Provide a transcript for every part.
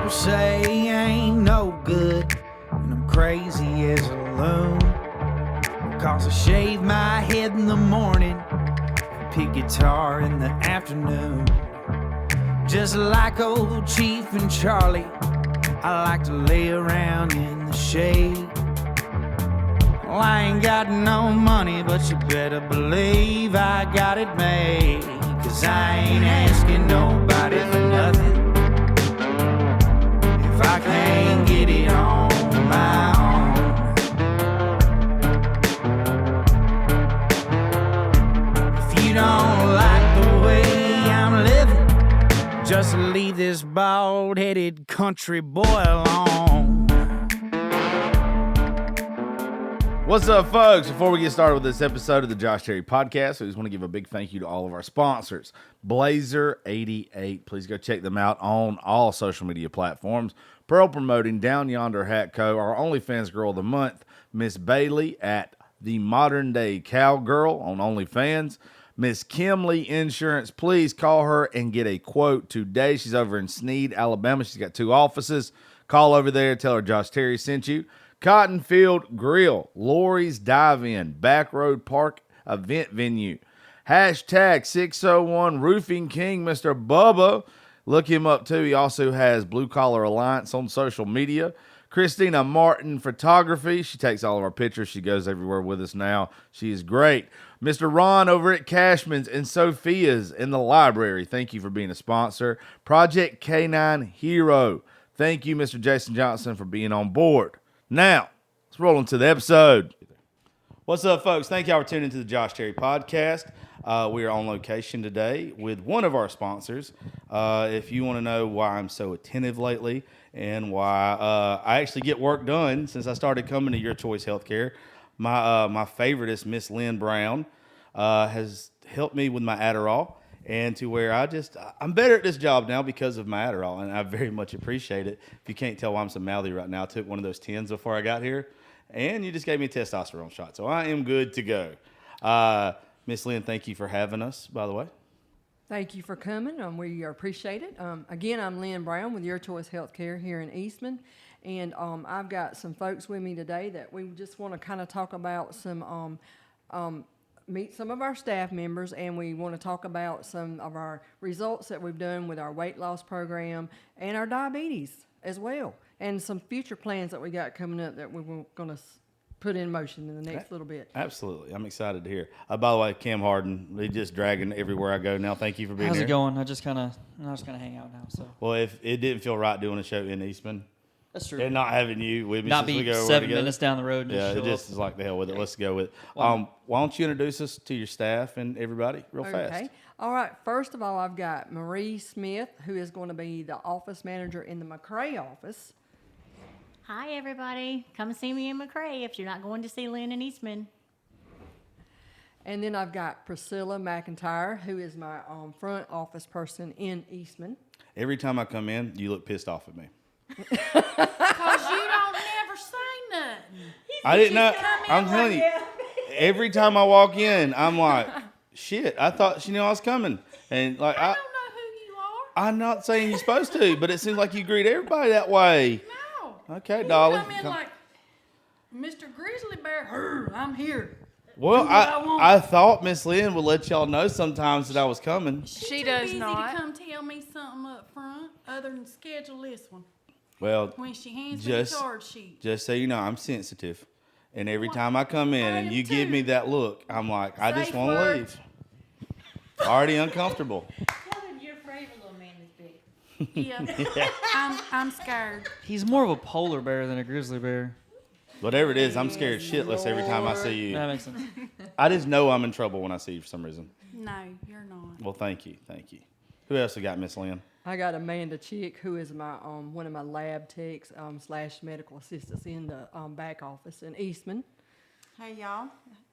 People say I ain't no good, and I'm crazy as a loon. Cause I shave my head in the morning, pick guitar in the afternoon. Just like old Chief and Charlie, I like to lay around in the shade. Well, I ain't got no money, but you better believe I got it made. Cause I ain't asking nobody for nothing if I can't get it on my own. If you don't like the way I'm living, just leave this bald-headed country boy alone. What's up, folks? Before we get started with this episode of the Josh Terry Podcast, I just want to give a big thank you to all of our sponsors. Blazer88. Please go check them out on all social media platforms. Pearl promoting Down Yonder Hat Co. Our OnlyFans Girl of the Month, Miss Bailey at The Modern Day Cowgirl on OnlyFans. Miss Kimley Insurance, please call her and get a quote today. She's over in Sneed, Alabama. She's got 2 offices. Call over there. Tell her Josh Terry sent you. Cottonfield Grill, Lori's Dive-In, Backroad Park Event Venue. Hashtag 601 Roofing King, Mr. Bubba. Look him up, too. He also has Blue Collar Alliance on social media. Christina Martin Photography. She takes all of our pictures. She goes everywhere with us now. She is great. Mr. Ron over at Cashman's and Sophia's in the library. Thank you for being a sponsor. Project K9 Hero. Thank you, Mr. Jason Johnson, for being on board. Now, let's roll into the episode. What's up, folks? Thank y'all for tuning into the Josh Terry Podcast. We are on location today with one of our sponsors. If you want to know why I'm so attentive lately and why I actually get work done since I started coming to Your Choice Healthcare, my favorite is Miss Lynn Brown has helped me with my Adderall. And to where I'm better at this job now because of my Adderall, and I very much appreciate it. If you can't tell why I'm so mouthy right now, I took one of those 10s before I got here, and you just gave me a testosterone shot, so I am good to go. Miss Lynn, thank you for having us, by the way. Thank you for coming. We appreciate it. Again, I'm Lynn Brown with Your Choice Healthcare here in Eastman, and I've got some folks with me today that we just want to kind of talk about some meet some of our staff members, and we want to talk about some of our results that we've done with our weight loss program and our diabetes as well, and some future plans that we got coming up that we're going to put in motion in the next little bit. Absolutely. I'm excited to hear. By the way, Cam Harden, they just dragging everywhere I go now. Thank you for being here. How's it going? I'm just kind of hang out now. So. Well, if it didn't feel right doing a show in Eastman, that's true. And not having you with me, not since we be go 7 minutes down the road. Yeah, it just is like the hell with it. Let's go with it. Why don't you introduce us to your staff and everybody real fast? Okay. All right. First of all, I've got Marie Smith, who is going to be the office manager in the McCray office. Hi, everybody. Come see me in McCray if you're not going to see Lynn in Eastman. And then I've got Priscilla McIntyre, who is my front office person in Eastman. Every time I come in, you look pissed off at me. Because you don't never say nothing. I didn't know. I'm telling you, every time I walk in, I'm like, shit, I thought she knew I was coming. And like, I don't know who you are. I'm not saying you're supposed to, but it seems like you greet everybody that way. No. Okay, you Dolly. come in like, Mr. Grizzly Bear, I'm here. Well, I thought Miss Lynn would let y'all know sometimes that I was coming. She does not. To come tell me something up front other than schedule this one. Well, when she hands me the charge sheet. Just so you know, I'm sensitive. And every time I come in and you give me that look, I'm like, I just want to leave. Already uncomfortable. Tell him you're afraid of a little man this big. Yeah. I'm scared. He's more of a polar bear than a grizzly bear. Whatever it is, I'm scared shitless every time I see you. That makes sense. I just know I'm in trouble when I see you for some reason. No, you're not. Well, thank you. Thank you. Who else we got, Miss Lynn? I got Amanda Chick, who is my one of my lab techs / medical assistants in the back office in Eastman. Hey, y'all.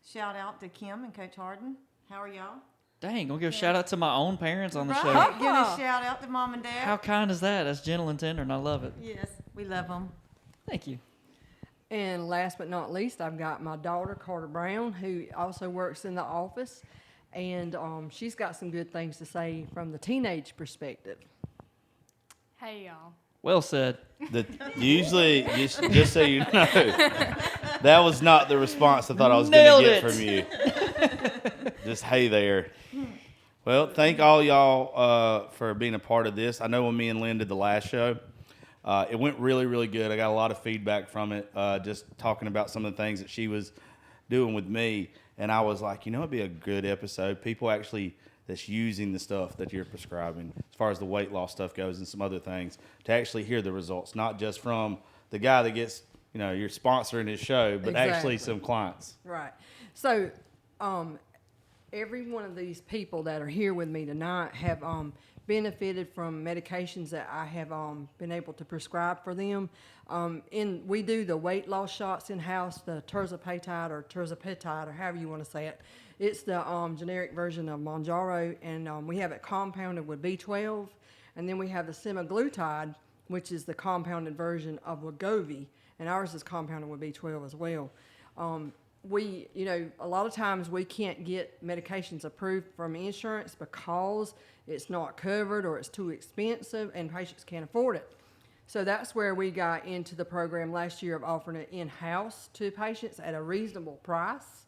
Shout out to Kim and Coach Harden. How are y'all? Dang, gonna give a shout out to my own parents on the show. Right. Give a shout out to Mom and Dad. How kind is that? That's gentle and tender, and I love it. Yes, we love them. Thank you. And last but not least, I've got my daughter, Carter Brown, who also works in the office. And she's got some good things to say from the teenage perspective. Hey, y'all. Well said. Usually, just so you know, that was not the response I thought I was going Nailed to get it. from you. Just hey there. Well, thank all y'all for being a part of this. I know when me and Lynn did the last show, it went really, really good. I got a lot of feedback from it, just talking about some of the things that she was doing with me. And I was like, it'd be a good episode. People actually that's using the stuff that you're prescribing as far as the weight loss stuff goes and some other things to actually hear the results, not just from the guy that gets, you're sponsoring his show, but actually some clients. Right. So, every one of these people that are here with me tonight have benefited from medications that I have been able to prescribe for them. We do the weight loss shots in-house, the tirzepatide or tirzepatide, or however you want to say it. It's the generic version of Mounjaro, and we have it compounded with B12. And then we have the semaglutide, which is the compounded version of Wegovy, and ours is compounded with B12 as well. A lot of times we can't get medications approved from insurance because it's not covered or it's too expensive and patients can't afford it. So that's where we got into the program last year of offering it in-house to patients at a reasonable price.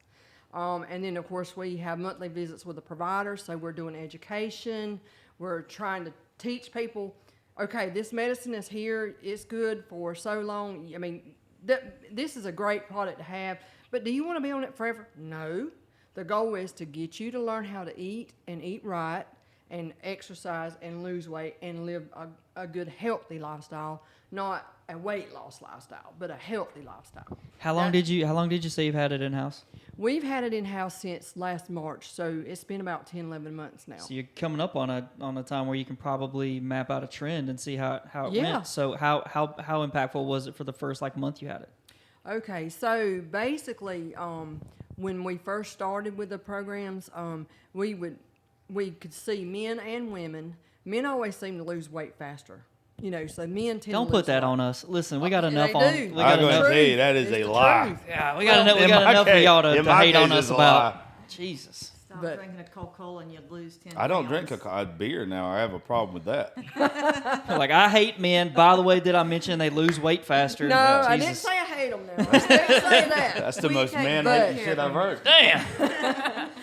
And then, of course, we have monthly visits with the provider, so we're doing education. We're trying to teach people, okay, this medicine is here. It's good for so long. I mean, this is a great product to have. But do you want to be on it forever? No. The goal is to get you to learn how to eat and eat right and exercise and lose weight and live a good, healthy lifestyle, not a weight loss lifestyle, but a healthy lifestyle. How long did you say you've had it in-house? We've had it in-house since last March, so it's been about 10, 11 months now. So you're coming up on a time where you can probably map out a trend and see how it went. So how impactful was it for the first month you had it? Okay, so basically, when we first started with the programs, we could see men and women. Men always seem to lose weight faster, so men tend Don't to put lose that weight. on us. Listen, we got enough They on. do. We got I'm going to enough. tell you, that is It's a the lie. truth. Yeah, we got enough. We In got my enough for case- y'all to in my hate on case, us it's a about. lie. Jesus. Stop But- drinking a Coca-Cola and you'd lose 10 I don't pounds. drink beer now. I have a problem with that. I hate men. By the way, did I mention they lose weight faster? No, I didn't Jesus. say I hate them now. I didn't say that. That's the We most take man-hating good shit I've heard. Damn.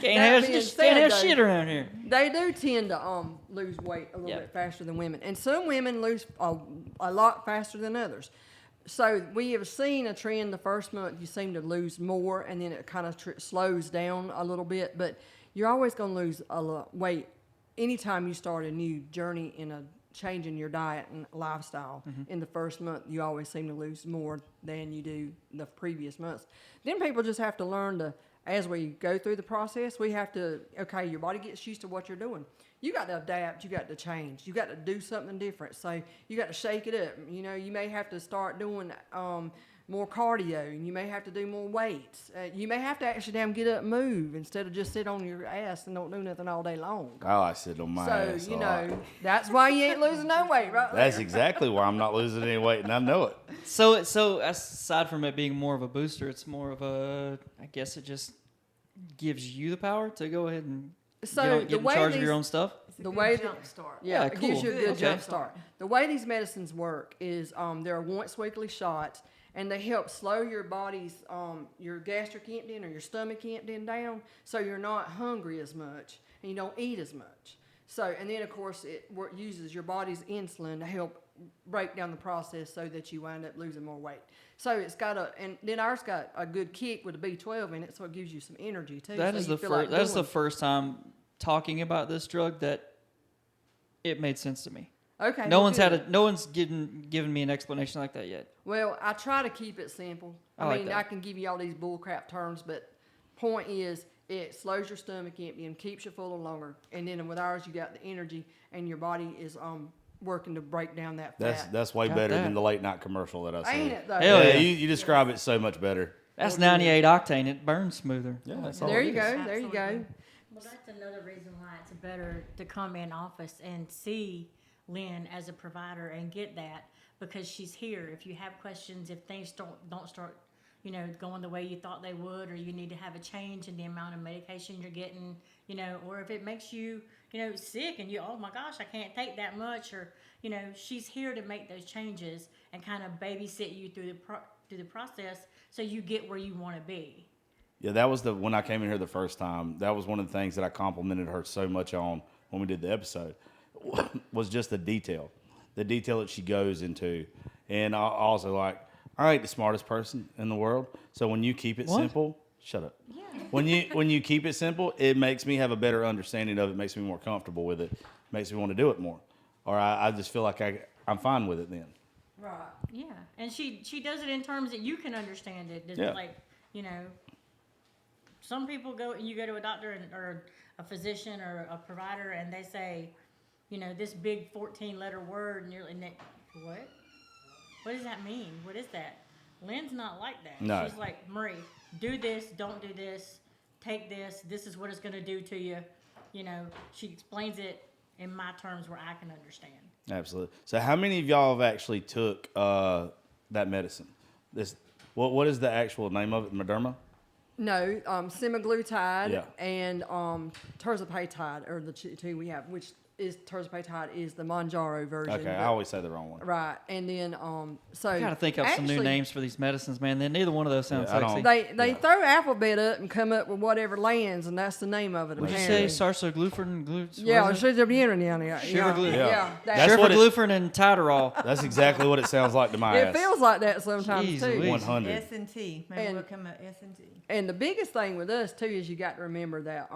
being Can't said, have though, shit around here. They do tend to lose weight a little Yeah. bit faster than women, and some women lose a lot faster than others. So we have seen a trend. The first month you seem to lose more, and then it kind of slows down a little bit. But you're always going to lose a lot weight anytime you start a new journey in a change in your diet and lifestyle. In the first month, you always seem to lose more than you do the previous months. Then people just have to learn to, as we go through the process, we have to, okay, your body gets used to what you're doing. You got to adapt. You got to change. You got to do something different. So you got to shake it up. You may have to start doing more cardio, and you may have to do more weights. You may have to actually get up and move instead of just sit on your ass and don't do nothing all day long. I like sit on my ass So, a lot. that's why you ain't losing no weight, right? That's there. exactly why I'm not losing any weight, and I know it. So aside from it being more of a booster, it's more of a. I guess it just gives you the power to go ahead and So get in charge of your own stuff. It's a The good way jump start. Yeah, Yeah, it gives cool. you a good Okay. jump start. The way these medicines work is there are once weekly shots, and they help slow your body's your gastric emptying or your stomach emptying down, so you're not hungry as much and you don't eat as much. So, and then of course it uses your body's insulin to help break down the process so that you wind up losing more weight. So it's got and then ours got a good kick with the B12 in it, so it gives you some energy too. That so is you the feel first. like That's the doing- first time talking about this drug that it made sense to me. Okay. No well, one's good. no one's given me an explanation like that yet. Well, I try to keep it simple. I like mean, that. I can give you all these bullcrap terms, but point is, it slows your stomach emptying, keeps you full longer, and then with ours, you got the energy, and your body is working to break down that fat. That's way Got better that. than the late night commercial that I saw. Ain't it though? Hell Yeah, yeah. you describe it so much better. That's Well, 98 octane. It burns smoother. Yeah, that's all There it you is. go. There you go. Absolutely. Well, that's another reason why it's better to come in office and see Lynn as a provider and get that, because she's here. If you have questions, if things don't start going the way you thought they would, or you need to have a change in the amount of medication you're getting, or if it makes you, sick and oh my gosh, I can't take that much, or, she's here to make those changes and kind of babysit you through the process so you get where you want to be. Yeah, that was when I came in here the first time, that was one of the things that I complimented her so much on when we did the episode, was just the detail that she goes into. And I also all right, the smartest person in the world. So when you keep it simple, shut up. Yeah. When you keep it simple, it makes me have a better understanding of it, makes me more comfortable with it, makes me want to do it more. Or I just feel like I'm fine with it then. Right. Yeah, and she does it in terms that you can understand it. Yeah. Some people you go to a doctor or a physician or a provider, and they say, this big 14-letter word, and you're like, what? What does that mean? What is that? Lynn's not like that. No. She's like, Marie, do this, don't do this, take this, this is what it's going to do to you. She explains it in my terms where I can understand. Absolutely. So how many of y'all have actually took that medicine? What is the actual name of it? Mederma? No, semaglutide Yeah. and terzepatide are the two we have, which is terzepatide is the Mounjaro version. Okay, I always say the wrong one. Right, and then so You got to think up some new actually, names for these medicines, man. Then neither one of those sounds Yeah, I sexy. don't- They throw alphabet up and come up with whatever lands, and that's the name of it. What did you apparently. say? Sarsaglufin, Yeah, yeah, Shivergluten. Yeah. Yeah, That's what it- Shiverglufin and Tyderol. That's exactly what it sounds like to my it ass. feels like that sometimes Jeez too. Louise. 100. S&T. Maybe And- we'll come up S&T. And the biggest thing with us too is you got to remember that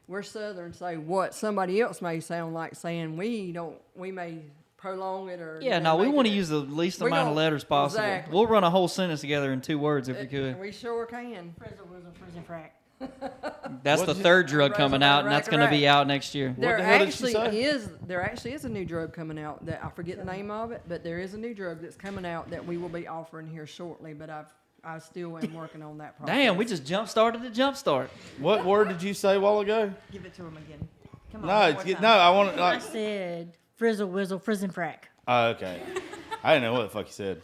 we're Southern, so what somebody else may sound like saying we may prolong it or Yeah, no, we make want to it- use the least We amount of don't- letters possible. exactly. We'll run a whole sentence together in 2 words if we could. We sure can. Frizzle, whizzle, frizzle, frack. That's What the did you- third drug coming out, and Rack, that's going to rack. be out next year. What the hell did she there actually is a new drug coming out that I forget the name of it, but there is a new drug that's coming out that we will be offering here shortly. But I still am working on that process. Damn, we just jump-started the jumpstart. What word did you say a while ago? Give it to him again. Come on. No, one more time. I want to. I said frizzle, whizzle, frizzle, frack. Oh, okay. I didn't know what the fuck you said.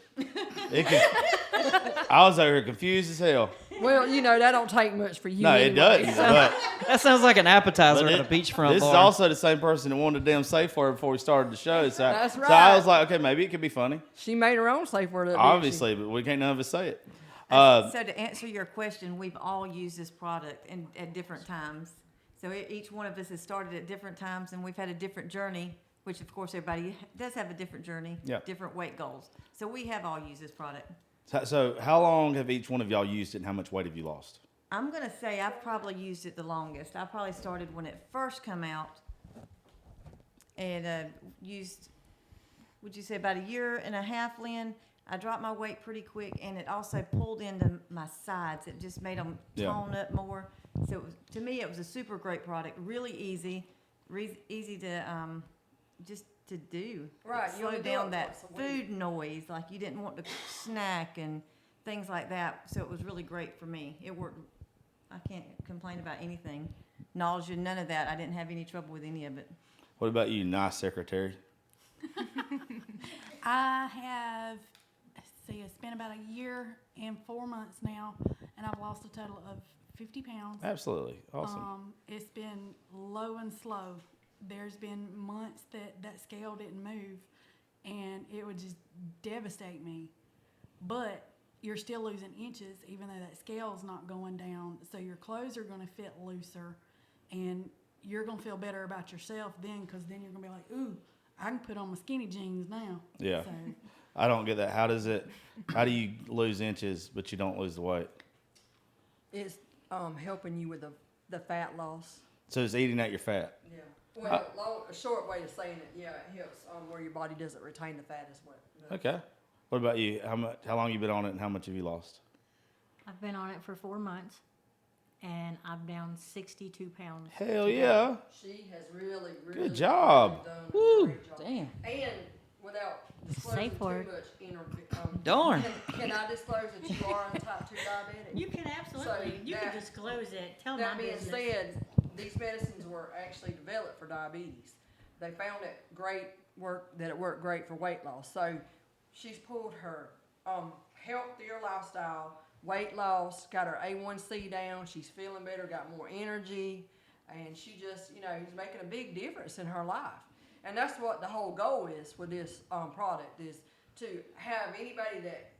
I was over here confused as hell. Well, that don't take much for you. No, it anyway. doesn't. But, That sounds like an appetizer but at a beachfront this bar. is also the same person that wanted a damn safe word before we started the show. So, That's So right. I was like, okay, maybe it could be funny. She made her own safe word up. didn't she? Obviously, but we can't none of us say it. So to answer your question, we've all used this product at different times. So each one of us has started at different times, and we've had a different journey, which of course everybody does have a different journey, Yeah. different weight goals. So we have all used this product. So how long have each one of y'all used it, and how much weight have you lost? I'm going to say I've probably used it the longest. I probably started when it first came out and used, would you say about 1.5 years, Lynn? I dropped my weight pretty quick, and it also pulled into my sides. It just made them Yeah. tone up more. So to me, it was a super great product, really easy to just to do. Right, It you slowed only do down it that once a week. food noise, like you didn't want to snack and things like that. So it was really great for me. It worked. I can't complain about anything. Nausea, none of that. I didn't have any trouble with any of it. What about you, nice secretary? I have, it's been about 1 year and 4 months now, and I've lost a total of 50 pounds. Absolutely. Awesome. It's been low and slow. There's been months that scale didn't move, and it would just devastate me. But you're still losing inches, even though that scale's not going down. So your clothes are going to fit looser, and you're going to feel better about yourself then, because then you're going to be like, ooh, I can put on my skinny jeans now. Yeah. So, I don't get that. How do you lose inches, but you don't lose the weight? It's helping you with the fat loss. So it's eating out your fat. Yeah. Well, a short way of saying it, yeah, it helps where your body doesn't retain the fat as well. Okay. What about you? How long you been on it, and how much have you lost? I've been on it for 4 months, and I'm down 62 pounds. Hell yeah. She has really, really Good job. done Woo, a great job. damn. And without disclosing Safe too word. much Darn. Can I disclose that you are on type 2 diabetic? You can absolutely. So you can that- disclose it. Tell my That being business. said, these medicines were actually developed for diabetes. They found it that it worked great for weight loss. So she's pulled her healthier lifestyle weight loss, got her A1C down. She's feeling better, got more energy, and she just, is making a big difference in her life. And that's what the whole goal is with this product, is to have anybody that,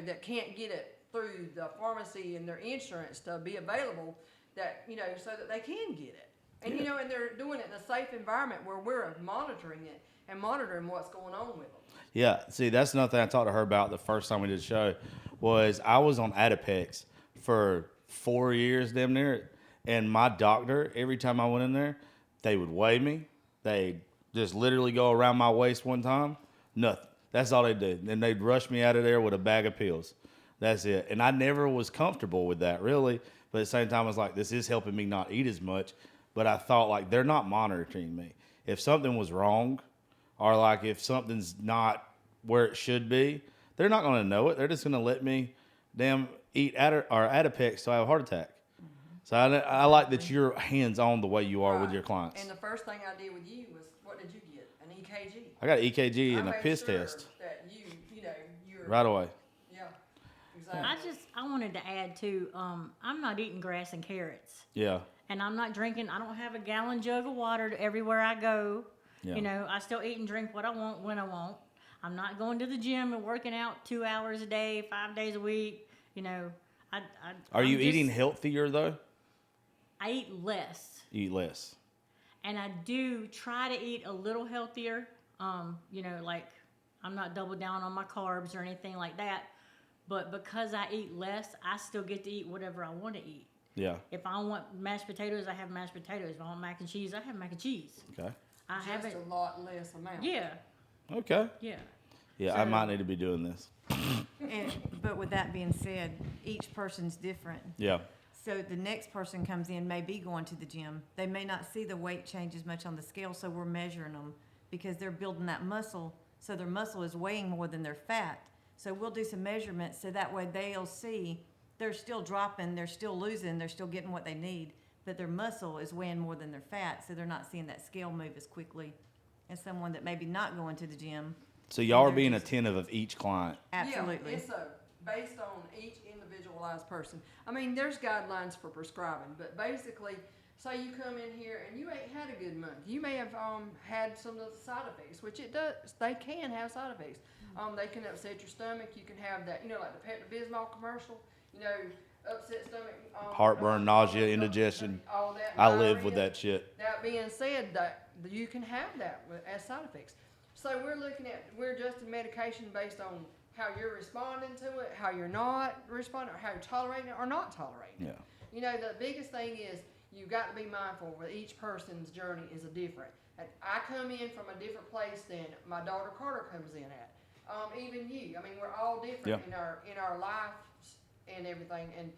that can't get it through the pharmacy and their insurance to be available, that, so that they can get it. And, and they're doing it in a safe environment where we're monitoring it and monitoring what's going on with them. Yeah, see, that's another thing I talked to her about the first time we did the show, was I was on Adipex for 4 years, damn near, and my doctor, every time I went in there, they would weigh me. They'd just literally go around my waist one time, nothing. That's all they did. Then they'd rush me out of there with a bag of pills. That's it. And I never was comfortable with that, really. But at the same time, I was like, this is helping me not eat as much. But I thought, like, they're not monitoring me. If something was wrong, or like if something's not where it should be, they're not going to know it. They're just going to let me eat Adipex till I have a heart attack. Mm-hmm. So I like that you're hands-on the way you are with your clients. And the first thing I did with you was, what did you get? An EKG. I got an EKG and a made piss sure test. That you're right away. Yeah, exactly. I wanted to add too, I'm not eating grass and carrots. Yeah. And I'm not drinking, I don't have a gallon jug of water everywhere I go. Yeah. I still eat and drink what I want when I want. I'm not going to the gym and working out 2 hours a day, 5 days a week. Are you eating healthier though? I eat less. You eat less. And I do try to eat a little healthier. Like I'm not double down on my carbs or anything like that. But because I eat less, I still get to eat whatever I want to eat. Yeah. If I want mashed potatoes, I have mashed potatoes. If I want mac and cheese, I have mac and cheese. Okay. Just a lot less amount. Yeah. Okay. Yeah. Yeah, I might need to be doing this. But with that being said, each person's different. Yeah. So the next person comes in may be going to the gym. They may not see the weight change as much on the scale, so we're measuring them because they're building that muscle. So their muscle is weighing more than their fat. So we'll do some measurements so that way they'll see they're still dropping, they're still losing, they're still getting what they need, but their muscle is weighing more than their fat, so they're not seeing that scale move as quickly as someone that maybe not going to the gym. So y'all are being attentive of each client. Absolutely. Yeah, it's based on each individualized person. I mean, there's guidelines for prescribing, but basically, say you come in here and you ain't had a good month. You may have had some of the side effects, which it does. They can have side effects. They can upset your stomach. You can have that, like the Pepto-Bismol commercial. Upset stomach. Heartburn, nausea, indigestion. All that. I live with that shit. That being said, that you can have that as side effects. So we're adjusting medication based on how you're responding to it, how you're not responding, or how you're tolerating it or not tolerating it. Yeah. The biggest thing is you've got to be mindful with each person's journey is different. And I come in from a different place than my daughter Carter comes in at. Even you. I mean, we're all different in our lives and everything. And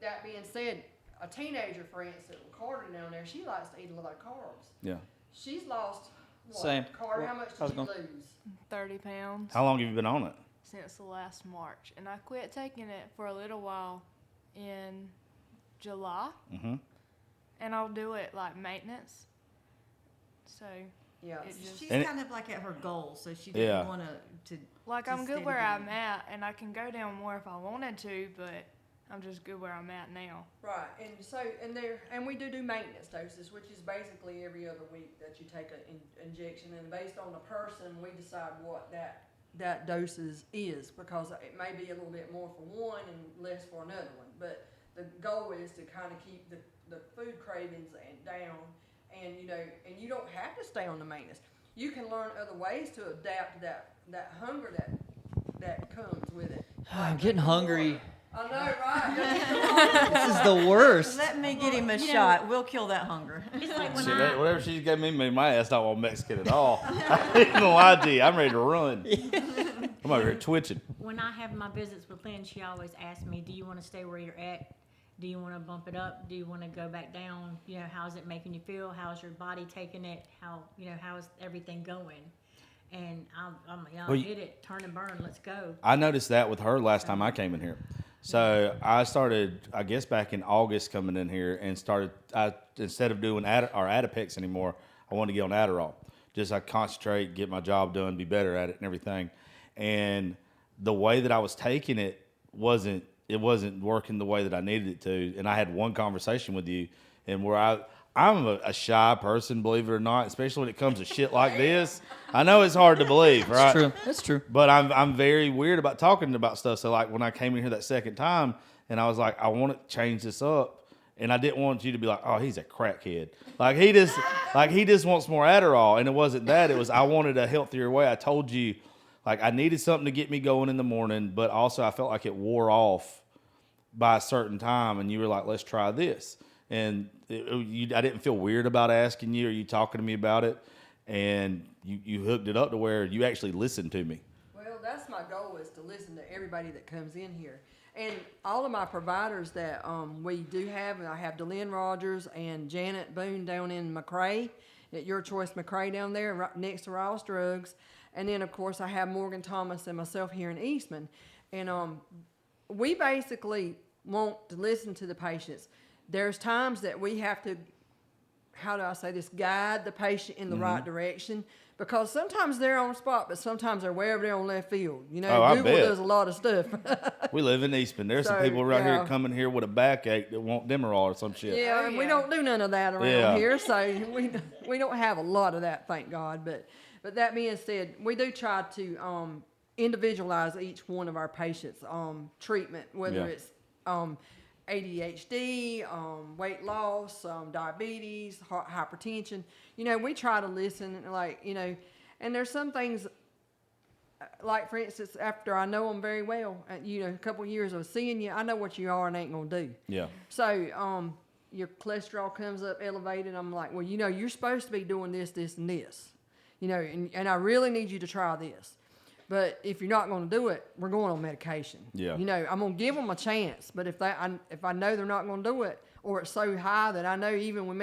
that being said, a teenager, for instance, Carter down there, she likes to eat a lot of carbs. Yeah. She's lost. What? Same. Carter, how much did you lose? 30 pounds How long have you been on it? since the last March. And I quit taking it for a little while in July. Mm-hmm. And I'll do it like maintenance. So, Yeah. She's And kind of like at her goal, so she doesn't want to. like, Just I'm good steady where down. I'm at, and I can go down more if I wanted to, but I'm just good where I'm at now. Right, and we do maintenance doses, which is basically every other week that you take an injection, and based on the person, we decide what that doses is, because it may be a little bit more for one and less for another one. But the goal is to kind of keep the food cravings down, and you don't have to stay on the maintenance. You can learn other ways to adapt to that hunger that comes with it. I'm getting hungry. I know, right? This is the worst. Let me get him a shot. We'll kill that hunger. It's like when Shit, whatever she gave me made my ass not want Mexican at all. I ain't gonna lie to you. I'm ready to run. I'm over here twitching. when I have my visits with Lynn, she always asks me, do you want to stay where you're at? Do you want to bump it up? Do you want to go back down? How's it making you feel? How's your body taking it? How's everything going? And I'm hit it, turn and burn, let's go. I noticed that with her last time I came in here. So I started, I guess, back in August coming in here and instead of doing Adipex anymore, I wanted to get on Adderall. Just I concentrate, get my job done, be better at it and everything. And the way that I was taking it wasn't working the way that I needed it to. And I had one conversation with you, and where I'm a shy person, believe it or not, especially when it comes to shit like this. I know it's hard to believe, right? It's true. That's true. But I'm very weird about talking about stuff. So like when I came in here that second time, and I was like, I want to change this up, and I didn't want you to be like, oh, he's a crackhead. Like he just wants more Adderall, and it wasn't that. It was I wanted a healthier way. I told you, like I needed something to get me going in the morning, but also I felt like it wore off by a certain time, and you were like, let's try this. And I didn't feel weird about asking you or you talking to me about it, and you hooked it up to where you actually listened to me. Well, that's my goal, is to listen to everybody that comes in here. And all of my providers that we do have, I have Lynn Rogers and Janet Boone down in McRae, at Your Choice McRae down there, right next to Ross Drugs. And then, of course, I have Morgan Thomas and myself here in Eastman. And we basically want to listen to the patients. There's times that we have to, how do I say this, guide the patient in the right direction, because sometimes they're on spot, but sometimes they're wherever they're on left field. You know, Google does a lot of stuff. We live in Eastman. There's some people right here coming here with a backache that want Demerol or some shit. Yeah, and we don't do none of that around here, so we don't have a lot of that, thank God. But that being said, we do try to individualize each one of our patients' treatment, whether it's ADHD, weight loss, diabetes, hypertension. You know, we try to listen, like, you know, and there's some things, like, for instance, after I know them very well, you know, a couple of years of seeing you, I know what you are and ain't going to do. Yeah. So, your cholesterol comes up elevated. I'm like, well, you know, you're supposed to be doing this, this, and this. You know, and I really need you to try this. But if you're not going to do it, we're going on medication. Yeah. You know, I'm going to give them a chance. But if I know they're not going to do it, or it's so high that I know even with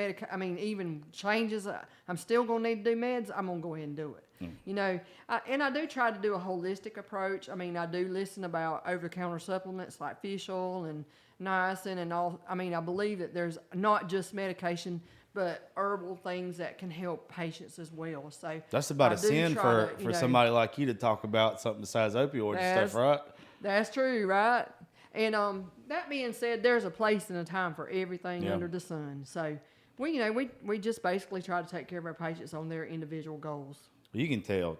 even changes, I'm still going to need to do meds, I'm going to go ahead and do it. You know, and I do try to do a holistic approach. I mean, I do listen about over-the-counter supplements like fish oil and niacin and all. I mean, I believe that there's not just medication, but herbal things that can help patients as well. So that's about a sin for somebody like you to talk about something besides opioids and stuff, right? That's true, right? And that being said, there's a place and a time for everything under the sun. So we just basically try to take care of our patients on their individual goals. You can tell.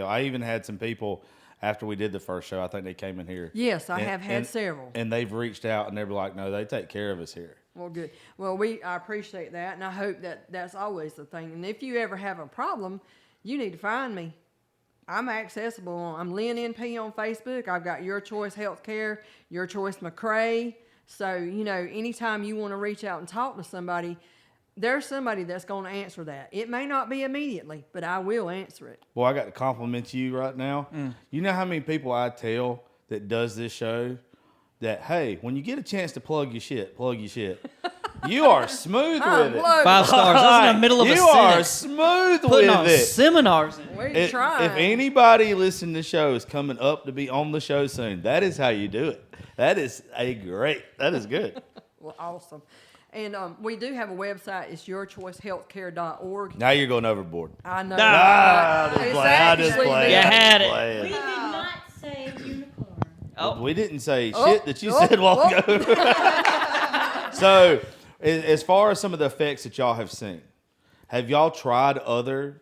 I even had some people after we did the first show. I think they came in here. Yes, I have had several. And they've reached out and they're like, no, they take care of us here. Well, good. Well, I appreciate that, and I hope that that's always the thing. And if you ever have a problem, you need to find me. I'm accessible. I'm Lynn NP on Facebook. I've got Your Choice Healthcare, Your Choice McRae. So, you know, anytime you want to reach out and talk to somebody, there's somebody that's going to answer that. It may not be immediately, but I will answer it. Well, I got to compliment you right now. You know how many people I tell that does this show that, hey, when you get a chance to plug your shit. You are smooth with it. 5 stars. That's in the middle of a sentence. You are smooth Putting with on it. seminars. We're trying. If anybody listening to the show is coming up to be on the show soon, that is how you do it. That is good. Well, awesome. And we do have a website. It's yourchoicehealthcare.org. Now you're going overboard. I know. I just play. You had it. We did not say unicorn. Oh. We didn't say shit that you said a while ago. So, as far as some of the effects that y'all have seen, have y'all tried other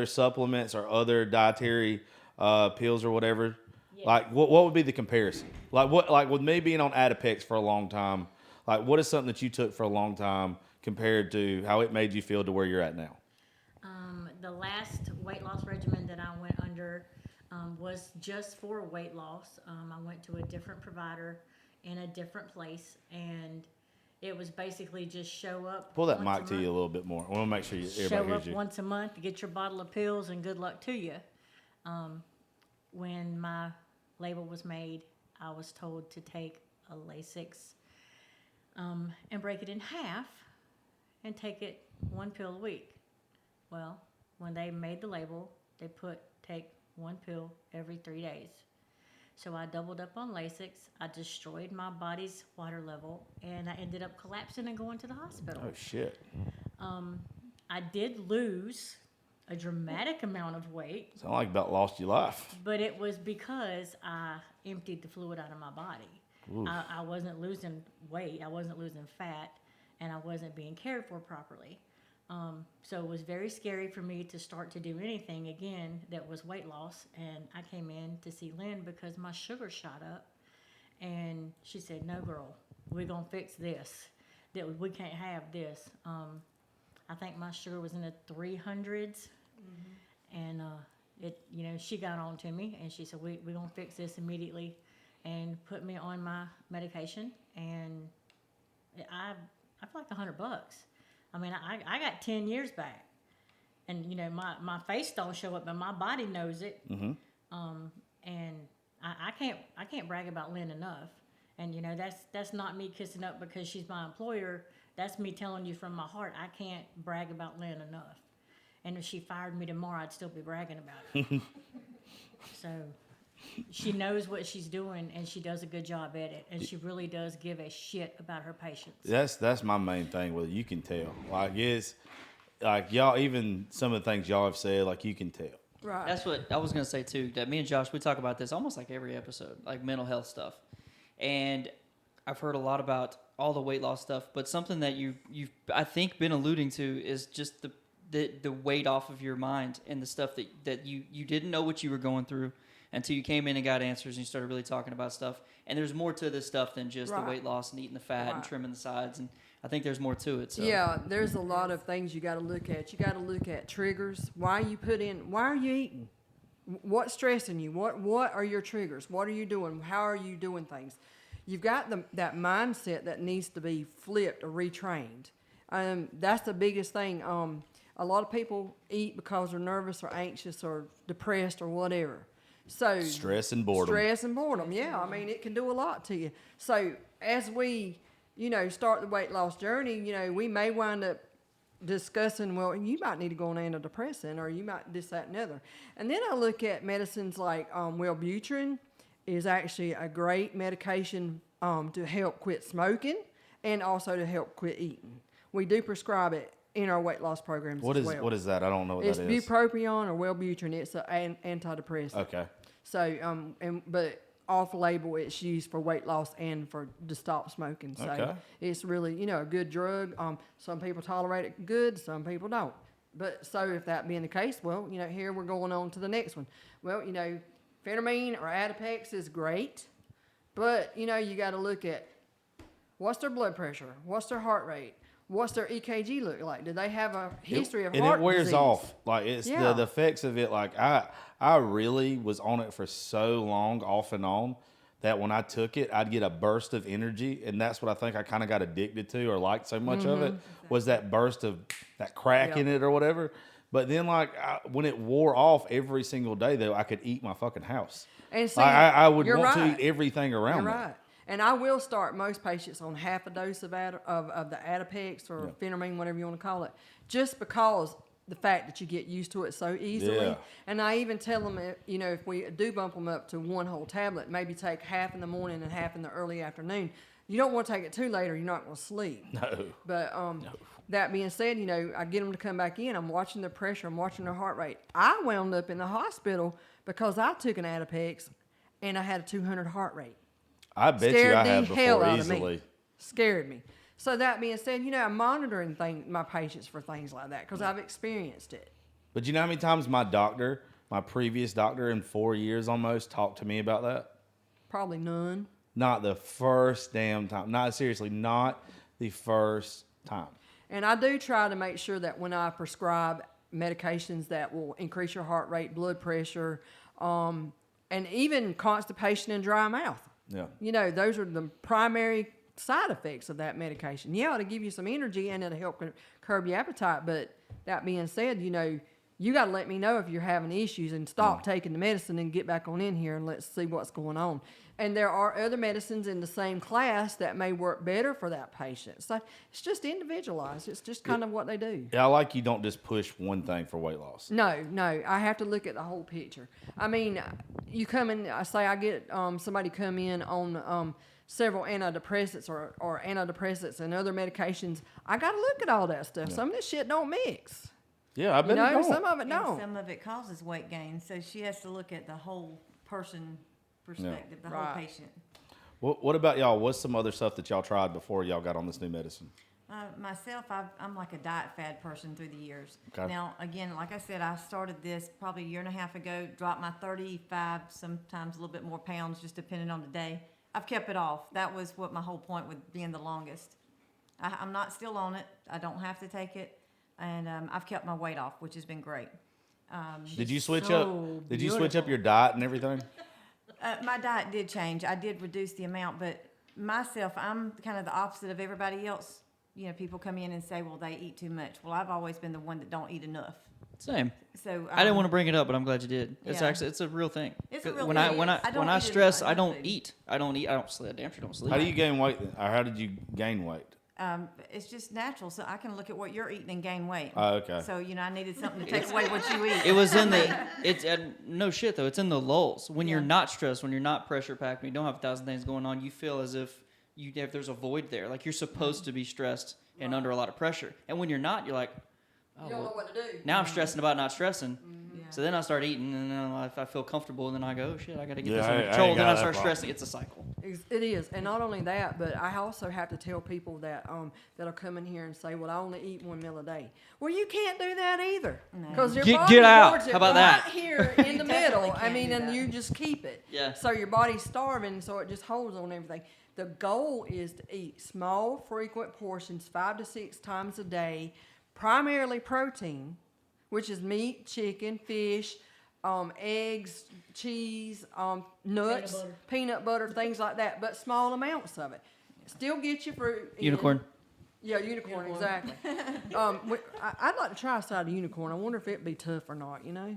supplements or other dietary pills or whatever? Yes. Like, what would be the comparison? Like with me being on Adipex for a long time, like what is something that you took for a long time compared to how it made you feel to where you're at now? The last weight loss regimen that I went under was just for weight loss. I went to a different provider in a different place, and it was basically just show up. Pull that mic to you a little bit more. I want to make sure everybody show hears up you. once a month to get your bottle of pills, and good luck to you. When my label was made, I was told to take a Lasix and break it in half and take it 1 pill a week. Well, when they made the label, they take 1 pill every 3 days. So I doubled up on Lasix. I destroyed my body's water level, and I ended up collapsing and going to the hospital. Oh, shit. I did lose a dramatic amount of weight. Sound like about lost your life. But it was because I emptied the fluid out of my body. I wasn't losing weight, I wasn't losing fat, and I wasn't being cared for properly. So it was very scary for me to start to do anything again that was weight loss. And I came in to see Lynn because my sugar shot up. And she said, no, girl, we're going to fix this. That we can't have this. I think my sugar was in the 300s. And she got on to me and she said, we're going to fix this immediately, and put me on my medication. And I feel like $100. I mean, I got 10 years back, and my face don't show it, but my body knows it. And I can't brag about Lynn enough. And that's not me kissing up because she's my employer. That's me telling you from my heart. I can't brag about Lynn enough. And if she fired me tomorrow, I'd still be bragging about it. So she knows what she's doing, and she does a good job at it. And she really does give a shit about her patients. That's my main thing with it. You can tell. Like, it's like y'all, even some of the things y'all have said, like, you can tell. Right. That's what I was going to say, too, that me and Josh, we talk about this almost like every episode, like mental health stuff. And I've heard a lot about all the weight loss stuff, but something that you've I think, been alluding to is just the weight off of your mind and the stuff that you didn't know what you were going through until you came in and got answers and you started really talking about stuff. And there's more to this stuff than just the weight loss and eating the fat and trimming the sides. And I think there's more to it. So. Yeah, there's a lot of things you got to look at. You got to look at triggers. Why are you eating? What's stressing you? What are your triggers? What are you doing? How are you doing things? You've got that mindset that needs to be flipped or retrained. That's the biggest thing. A lot of people eat because they're nervous or anxious or depressed or whatever. So stress and boredom. Yeah, I mean, it can do a lot to you. So as we, start the weight loss journey, we may wind up discussing, well, you might need to go on antidepressant, or you might this, that, and the other. And then I look at medicines like Wellbutrin is actually a great medication to help quit smoking and also to help quit eating. We do prescribe it in our weight loss programs as well. What is that? I don't know what that is. It's bupropion or Wellbutrin. It's an antidepressant. Okay. So, but off-label, it's used for weight loss and to stop smoking. So it's really, a good drug. Some people tolerate it good, some people don't. But so if that being the case, well, here we're going on to the next one. Well, phentermine or Adipex is great, but, you got to look at what's their blood pressure, what's their heart rate, what's their EKG look like? Do they have a history of heart disease? And it wears off. Like, it's the effects of it. Like, I really was on it for so long, off and on, that when I took it, I'd get a burst of energy. And that's what I think I kind of got addicted to, or liked so much of it, was that burst of that crack in it or whatever. But then, like, when it wore off every single day, though, I could eat my fucking house. And see, I would want to eat everything around me. You're right. And I will start most patients on half a dose of the Adipex or phentermine, whatever you want to call it, just because the fact that you get used to it so easily. Yeah. And I even tell them, if we do bump them up to one whole tablet, maybe take half in the morning and half in the early afternoon. You don't want to take it too late or you're not going to sleep. No. But that being said, I get them to come back in. I'm watching their pressure. I'm watching their heart rate. I wound up in the hospital because I took an Adipex and I had a 200 heart rate. I bet you I have before easily. Scared me. So that being said, I'm monitoring my patients for things like that because I've experienced it. But you know how many times my previous doctor in 4 years almost, talked to me about that? Probably none. Not the first damn time. Not seriously, not the first time. And I do try to make sure that when I prescribe medications that will increase your heart rate, blood pressure, and even constipation and dry mouth. Yeah. Those are the primary side effects of that medication. Yeah, it'll give you some energy and it'll help curb your appetite. But that being said, you got to let me know if you're having issues and stop taking the medicine and get back on in here and let's see what's going on. And there are other medicines in the same class that may work better for that patient. So it's just individualized. It's just kind of what they do. Yeah, I like you don't just push one thing for weight loss. No. I have to look at the whole picture. I mean, you come in, I get somebody come in on several antidepressants or antidepressants and other medications. I got to look at all that stuff. Yeah. Some of this shit don't mix. Yeah, I bet You it know, don't. some of it And don't. some of it causes weight gain, so she has to look at the whole person perspective, the whole Right. patient. What about y'all? What's some other stuff that y'all tried before y'all got on this new medicine? Myself, I'm like a diet fad person through the years. Okay. Now, again, like I said, I started this probably a year and a half ago, dropped my 35, sometimes a little bit more pounds, just depending on the day. I've kept it off. That was what my whole point with being the longest. I'm not still on it. I don't have to take it. And I've kept my weight off, which has been great. Did you switch so up? Did you switch up beautiful. your diet and everything? My diet did change. I did reduce the amount, but myself, I'm kind of the opposite of everybody else. You know, people come in and say, well, they eat too much. Well, I've always been the one that don't eat enough. Same. So I didn't want to bring it up, but I'm glad you did. It's Yeah. actually it's a real thing. It's a 'Cause real when thing. when I don't when I eat stress, enough I don't food. eat. I don't eat. I don't sleep. Damn sure don't sleep. How do you gain weight? Or how did you gain weight? It's just natural. So I can look at what you're eating and gain weight. Oh, okay. So, you know, I needed something to take away what you eat. It was in the it's no shit though. It's in the lulls when you're Yeah. not stressed, when you're not pressure packed, when you don't have 1,000 things going on. You feel as if there's a void there. Like you're supposed to be stressed and under a lot of pressure. And when you're not, you're like, oh, You don't know well, what to do. now I'm stressing about not stressing. Yeah. So then I start eating, and then I feel comfortable, and then I go, oh shit, I got to get Yeah, this I under ain't control. got Then I that start problem. stressing. It's a cycle. It is, and not only that, but I also have to tell people that that'll come in here and say, "Well, I only eat one meal a day." Well, you can't do that either, No. because your Get body out. wants it How about right that? here in You the definitely middle. I can't mean, do and that. you just keep it. Yeah. So your body's starving, so it just holds on everything. The goal is to eat small, frequent portions, 5 to 6 times a day, primarily protein, which is meat, chicken, fish, eggs, cheese, nuts, peanut butter, things like that, but small amounts of it. Still get your fruit. in. Unicorn. Yeah, unicorn, exactly. I'd like to try a side of unicorn. I wonder if it'd be tough or not, you know?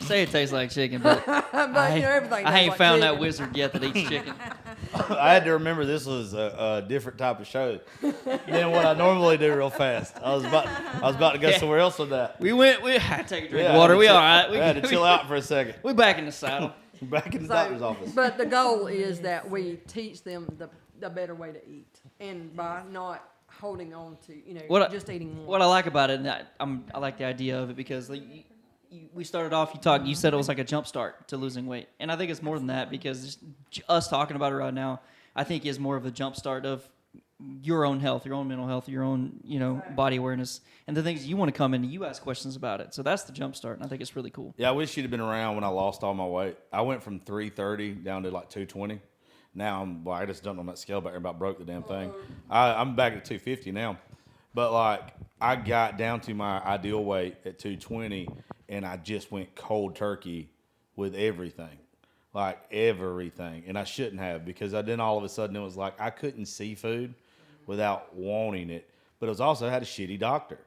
Say it tastes like chicken, but But, I, you know, everything I tastes ain't like found chicken. that wizard yet that eats chicken. I had to remember this was a different type of show than what I normally do real fast. I was about to go Yeah. somewhere else with that. We had to take a drink Yeah, of water. I had to We chill- all right. I had to chill out for a second. We back in the saddle. Back in the So, doctor's office. But the goal is that we teach them the better way to eat, and by not holding on to, just eating one. What I like about it, and I like the idea of it because like, we started off. You said it was like a jump start to losing weight, and I think it's more than that because just us talking about it right now, I think is more of a jump start of your own health, your own mental health, your own body awareness, and the things you want to come in and you ask questions about it. So that's the jump start, and I think it's really cool. Yeah, I wish you'd have been around when I lost all my weight. I went from 330 down to like 220. Now I just jumped on that scale back there, about broke the damn thing. I'm back at 250 now. But like I got down to my ideal weight at 220 and I just went cold turkey with everything. Like everything. And I shouldn't have, because I then all of a sudden it was like I couldn't see food without wanting it. But it was also, I had a shitty doctor.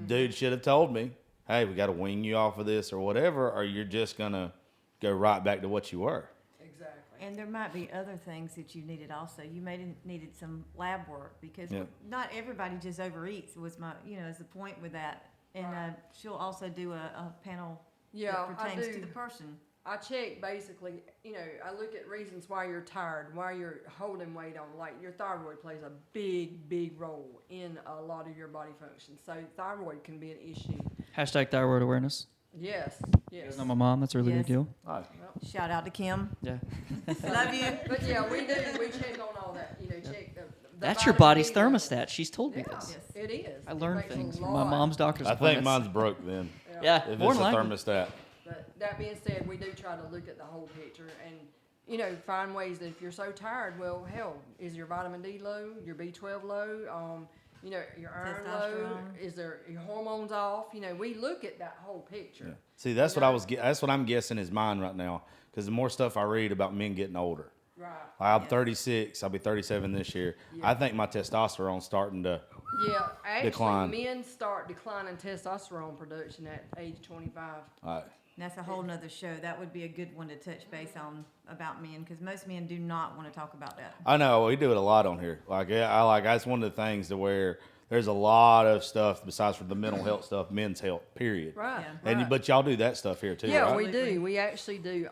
Dude should have told me, hey, we got to wean you off of this or whatever, or you're just going to go right back to what you were. Exactly. And there might be other things that you needed also. You may have needed some lab work because Yeah. not everybody just overeats was is the point with that. And she'll also do a panel Yeah, that I pertains do. to the person. I check basically, I look at reasons why you're tired, why you're holding weight on. Like your thyroid plays a big, big role in a lot of your body functions. So thyroid can be an issue. Hashtag thyroid awareness. Yes, You yes. guys know my mom. That's a really Yes. big deal. All right. Shout out to Kim. Yeah. Love you. But yeah, we do. We check on all that. Check the That's your vitamin body's D level. thermostat. She's told me Yeah, this. Yes. it is. I It learned makes a things from lot. my mom's doctor's I think appointments. mine's broke then. Yeah, If more it's a than likely. thermostat. But that being said, we do try to look at the whole picture and, find ways that if you're so tired, well, hell, is your vitamin D low, your B12 low, your iron low, Testosterone. is there your hormones off? We look at that whole picture. Yeah. See, that's what I'm guessing is mine right now, because the more stuff I read about men getting older. Right. I'm 36. I'll be 37 this year. Yeah. I think my testosterone's starting to. Yeah, actually, Decline. men start declining testosterone production at age 25. Like, And that's a whole nother show. That would be a good one to touch base on about men because most men do not want to talk about that. I know we do it a lot on here. That's one of the things to where there's a lot of stuff besides for the mental health stuff, men's health, period. Right. Yeah. And right. but y'all do that stuff here too, Yeah, right? we Absolutely. do. We actually do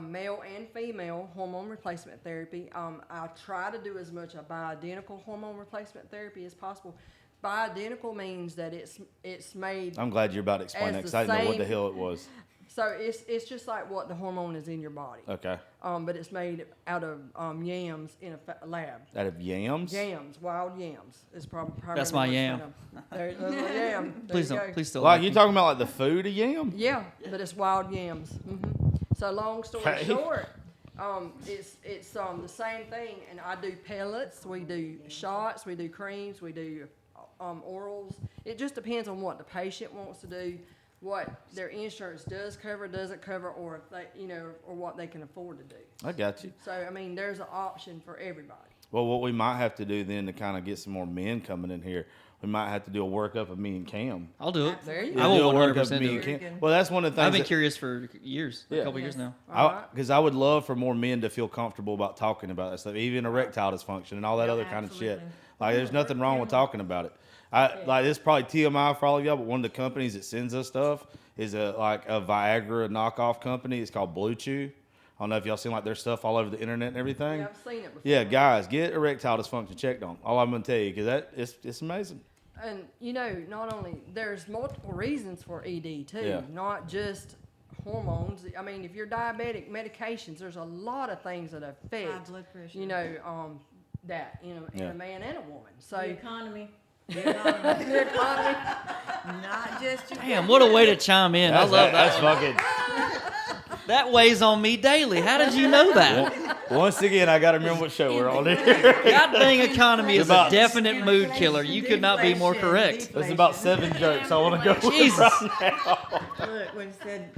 male and female hormone replacement therapy. I try to do as much a bioidentical hormone replacement therapy as possible. Bioidentical means that it's made. I'm glad you're about to explain that As because I the didn't know what the same- hell it was. So it's just like what the hormone is in your body. Okay. But it's made out of yams in a lab. Out of yams? Yams, wild yams is probably. That's my yam. There's my yam. There Please you don't. go. Please still. Like, you talking about like the food of yam? Yeah, but it's wild yams. So long story Okay. short, it's the same thing. And I do pellets. We do shots. We do creams. We do orals. It just depends on what the patient wants to do, what their insurance does cover, doesn't cover, or if they, or what they can afford to do. I got you. So I mean, there's an option for everybody. Well, what we might have to do then to kind of get some more men coming in here, we might have to do a workup of me and Cam. I'll do it. There you Yeah, I go. do will a workup 100% of me do and it. Cam. Well, that's one of the things. I've been that- curious for years, Yeah. a couple years now. Because I would love for more men to feel comfortable about talking about that stuff, even erectile dysfunction and all that other kind of shit. Absolutely. Like, there's nothing wrong with talking about it. Like, this is probably TMI for all of y'all, but one of the companies that sends us stuff is a Viagra knockoff company. It's called Blue Chew. I don't know if y'all seen like their stuff all over the internet and everything. Yeah, I've seen it before. Yeah, guys, get erectile dysfunction checked on. All I'm gonna tell you, because it's amazing. And not only there's multiple reasons for ED too, Yeah. not just hormones. I mean, if you're diabetic, medications. There's a lot of things that High affect. blood pressure. That in Yeah. a man and a woman. So The economy. the economy. Not just your. Damn, what a way to chime in. I love that. That's fucking. That weighs on me daily. How did you know that? Once again, I got to remember what show we're on here. God dang, economy is a About- definite mood killer. You could not be more correct. There's about 7 jokes I want to go with Jesus. right now. Look, when it said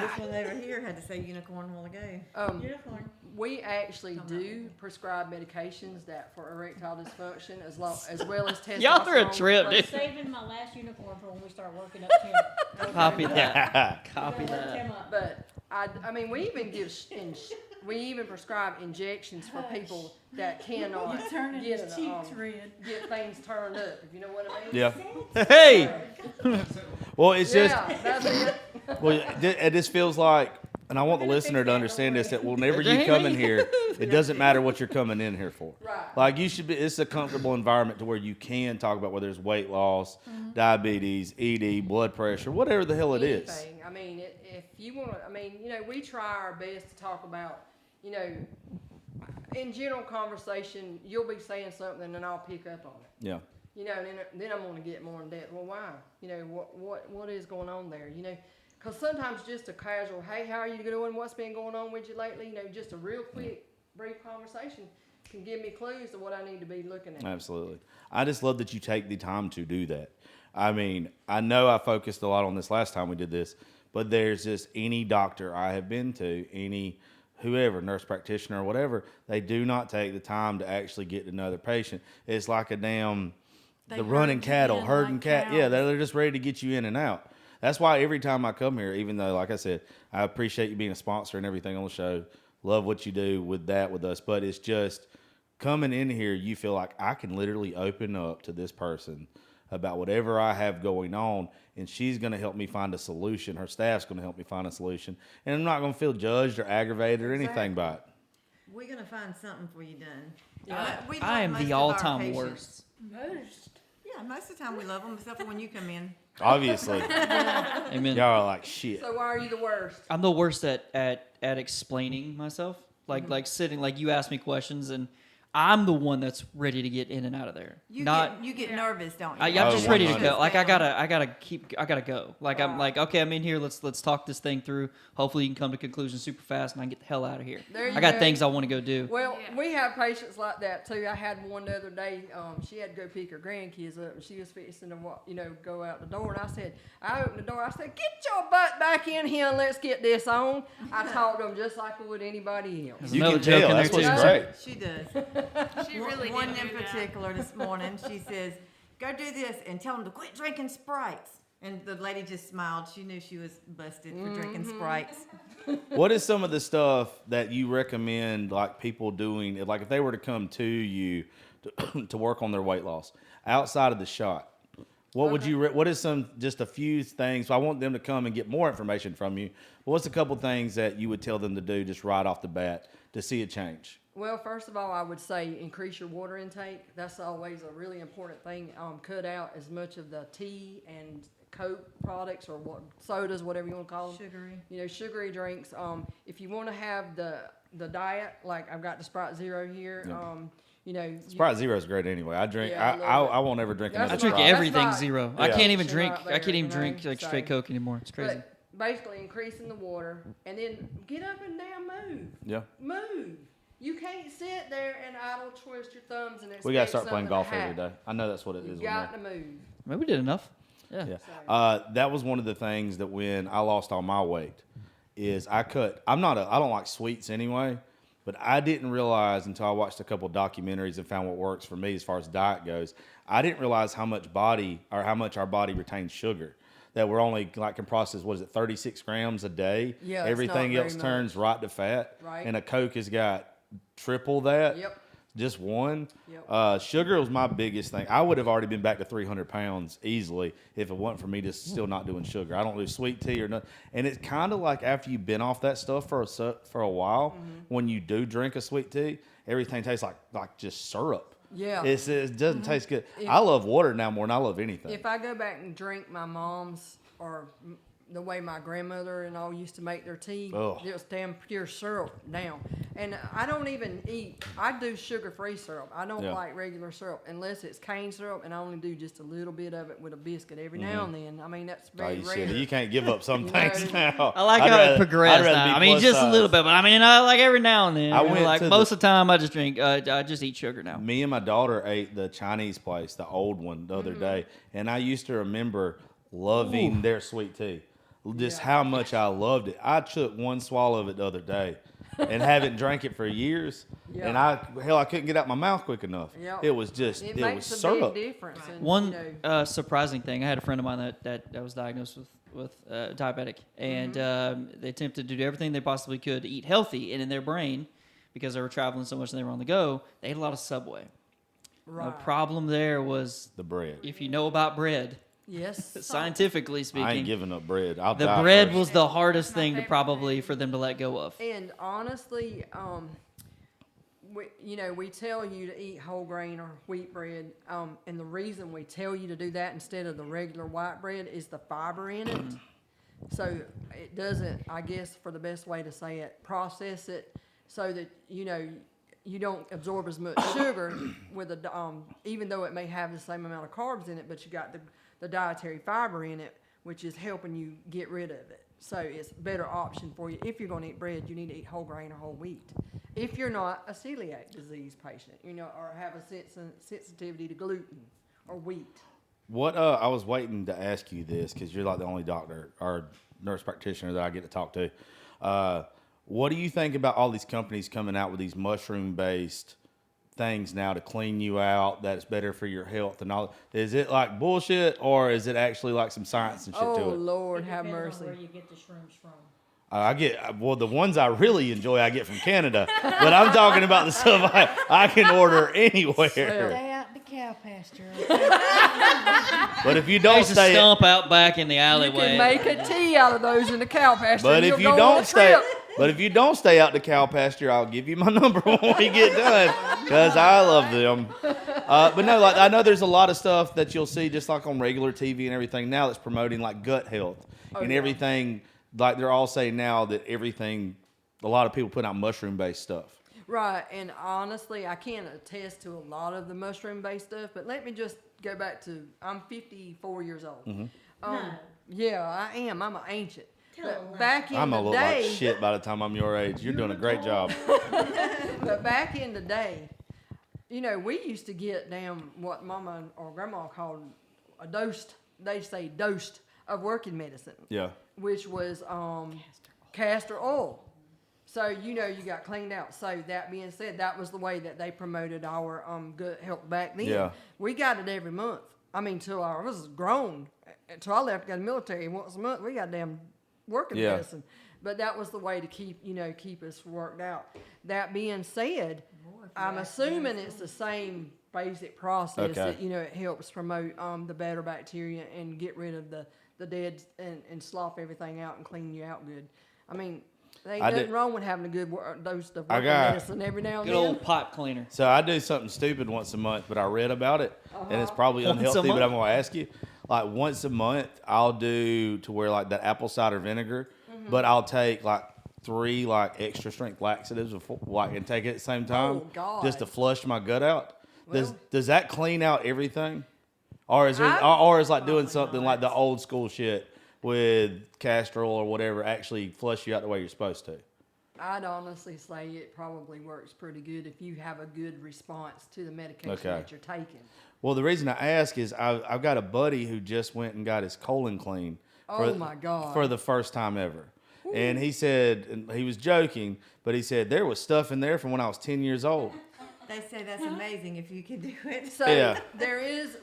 this one over here had to say unicorn a while ago. Unicorn. We actually do prescribe medications that for erectile dysfunction as well as testosterone. Y'all are a trip, I'm dude. saving my last unicorn for when we start working up Tim. Copy that. Copy Work that. Tim up. But I mean, we even give we even prescribe injections for people that cannot You're turning get his an, cheeks red. get things turned up. If you know what I mean? Yeah. Hey, Well, it's just. Yeah, that's it. Well, it just feels like, and I want the listener to understand this, that whenever you come in here, it doesn't matter what you're coming in here for. Right. Like, you should be, it's a comfortable environment to where you can talk about whether it's weight loss, diabetes, ED, blood pressure, whatever the hell it is. Anything. I mean, if you want to, I mean, we try our best to talk about, in general conversation, you'll be saying something and I'll pick up on it. Yeah. And then I'm going to get more in depth. Well, why? What is going on there? Because sometimes just a casual, hey, how are you doing? What's been going on with you lately? Just a real quick, brief conversation can give me clues to what I need to be looking at. Absolutely. I just love that you take the time to do that. I mean, I know I focused a lot on this last time we did this, but there's just any doctor I have been to, any whoever, nurse practitioner or whatever, they do not take the time to actually get to know their patient. It's like a damn, They the running herd you cattle, in herding like cat. Yeah, cows. they're just ready to get you in and out. That's why every time I come here, even though, like I said, I appreciate you being a sponsor and everything on the show, love what you do with that with us, but it's just coming in here, you feel like I can literally open up to this person about whatever I have going on, and she's going to help me find a solution. Her staff's going to help me find a solution, and I'm not going to feel judged or aggravated or anything by it. We're gonna find something for you done. Yeah. We love I am most the of our all-time patients. worst. Yeah, most of the time we love them, except for when you come in. Obviously, Amen. y'all are like shit. So why are you the worst? I'm the worst at explaining myself. Like sitting, like you ask me questions and I'm the one that's ready to get in and out of there. You Not get nervous, don't you? I'm Oh, just ready to 100. go. Like I gotta go. Like I'm like, okay, I'm in here. Let's talk this thing through. Hopefully you can come to conclusions super fast and I can get the hell out of here. There you I got go. things I want to go do. Well, we have patients like that too. I had one the other day. She had to go pick her grandkids up, and she was fixing to go out the door. And I opened the door. I said, "Get your butt back in here and let's get this on." I talked to them just like I would anybody else. You Another can joke tell. in That's there, what's too. great. She does. She really One did in do that. particular this morning, she says, "Go do this and tell them to quit drinking Sprites." And the lady just smiled. She knew she was busted for drinking Sprites. What is some of the stuff that you recommend, like people doing, like if they were to come to you to work on their weight loss outside of the shot? What would you? What is just a few things? So I want them to come and get more information from you. But what's a couple things that you would tell them to do just right off the bat to see a change? Well, first of all, I would say increase your water intake. That's always a really important thing. Cut out as much of the tea and Coke products or sodas, whatever you want to call them. Sugary. Sugary drinks. If you want to have the diet, like I've got the Sprite Zero here. Sprite Zero is great anyway. I drink. Yeah, I won't ever drink That's another I drink Sprite. That's everything not- zero. Yeah. I can't even It's drink. not I can't there, even you drink know, like so- straight Coke anymore. It's crazy. But basically increasing the water and then get up and down, move. Yeah. Move. You can't sit there and idle, twist your thumbs and expect We got to start playing something golf to every happen. day. I know that's what it is. You with got me. to move. Maybe we did enough. Yeah. Yeah. That was one of the things that when I lost all my weight is I don't like sweets anyway, but I didn't realize until I watched a couple of documentaries and found what works for me as far as diet goes. I didn't realize how much our body retains sugar. That we're only can process, 36 grams a day. Yeah, it's Everything not else very turns right to fat. Right. And a Coke has got triple that. Yep. Just one. Yep. Sugar was my biggest thing. I would have already been back to 300 pounds easily if it wasn't for me just still not doing sugar. I don't do sweet tea or nothing. And it's kind of like after you've been off that stuff for a while, when you do drink a sweet tea, everything tastes like just syrup. Yeah. It doesn't taste good. I love water now more than I love anything. If I go back and drink my mom's or the way my grandmother and all used to make their tea, Ugh. it was damn pure syrup now. And I don't even eat. I do sugar-free syrup. I don't Yeah. like regular syrup unless it's cane syrup, and I only do just a little bit of it with a biscuit every now and then. I mean, that's Oh, very you rare. silly. You can't give up some You things know. now. I like I'd how rather- it progressed. I'd rather Now. be I mean, plus just a size. little bit, but I mean, I like every now and then. I went like to most of the time, I just drink. I just eat sugar now. Me and my daughter ate the Chinese place, the old one, the other day, and I used to remember loving their sweet tea. Just how much I loved it. I took one swallow of it the other day, and haven't drank it for years. Yeah. And I couldn't get out my mouth quick enough. Yeah. It was just It was makes a syrup. big difference. And, One you know, surprising thing, I had a friend of mine that was diagnosed with diabetic, and they attempted to do everything they possibly could to eat healthy, and in their brain, because they were traveling so much and they were on the go, they ate a lot of Subway. The right. problem there was, The bread. if you know about bread, Yes. scientifically I speaking, ain't giving up bread. I'll the die bread first. was the hardest My thing to favorite probably thing. for them to let go of. And honestly, we tell you to eat whole grain or wheat bread, and the reason we tell you to do that instead of the regular white bread is the fiber in it. So it doesn't, I guess, for the best way to say it, process it so that you don't absorb as much sugar with even though it may have the same amount of carbs in it, but you got the dietary fiber in it, which is helping you get rid of it. So it's a better option for you. If you're going to eat bread, you need to eat whole grain or whole wheat. If you're not a celiac disease patient, or have a sensitivity to gluten or wheat. What I was waiting to ask you this because you're like the only doctor or nurse practitioner that I get to talk to. What do you think about all these companies coming out with these mushroom-based things now to clean you out? That's better for your health and all. Is it like bullshit or is it actually like some science and shit Oh, to it? Lord, It have depends on mercy. where you get the shrooms from. The ones I really enjoy, I get from Canada. But I'm talking about the stuff I can order anywhere. Stay out the cow pasture. But if you don't There's a stay, stump out back in the You alleyway. can make a tea out of those in the cow pasture. but and if you'll you go on don't a stay, trip. but if you don't stay out the cow pasture, I'll give you my number when we get done because I love them. But no, like I know there's a lot of stuff that you'll see just like on regular TV and everything now that's promoting like gut health and yeah. everything. Like they're all saying now that a lot of people put out mushroom based stuff. Right, and honestly, I can't attest to a lot of the mushroom-based stuff, but let me just go back to, I'm 54 years old. Mm-hmm. No. Yeah, I am. I'm an ancient. Tell a But lie. back in I'm gonna the look day, like shit by the time I'm your age. You're doing a great job. but back in the day, we used to get what Mama or Grandma called a dosed. They say dosed of working medicine, Yeah. which was castor oil. So you got cleaned out. So that being said, that was the way that they promoted our good health back then. Yeah. We got it every month. I mean, till I was grown, till I left to go to the military once a month, we got damn working Yeah. medicine. But that was the way to keep us worked out. That being said, I'm assuming it's the same basic process Okay. that it helps promote the better bacteria and get rid of the dead and slough everything out and clean you out good. I mean, There ain't I nothing did- wrong with having a good dose of I working got- medicine every now and Good then. old pipe cleaner. So I do something stupid once a month, but I read about it, and it's probably Once a unhealthy. But month? I'm gonna ask you, like once a month, I'll do to where like that apple cider vinegar, but I'll take like 3 like extra strength laxatives before, like and take it at the same time, God. just to flush my gut out. Well- Does that clean out everything, or is there, I- or is like doing something like the old school shit with castor oil or whatever actually flush you out the way you're supposed to? I'd honestly say it probably works pretty good if you have a good response to the medication Okay. that you're taking. Well, the reason I ask is I've got a buddy who just went and got his colon clean. Oh, my God. For the first time ever. And he said, and he was joking, but he said there was stuff in there from when I was 10 years old. They say that's amazing if you can do it. So Yeah.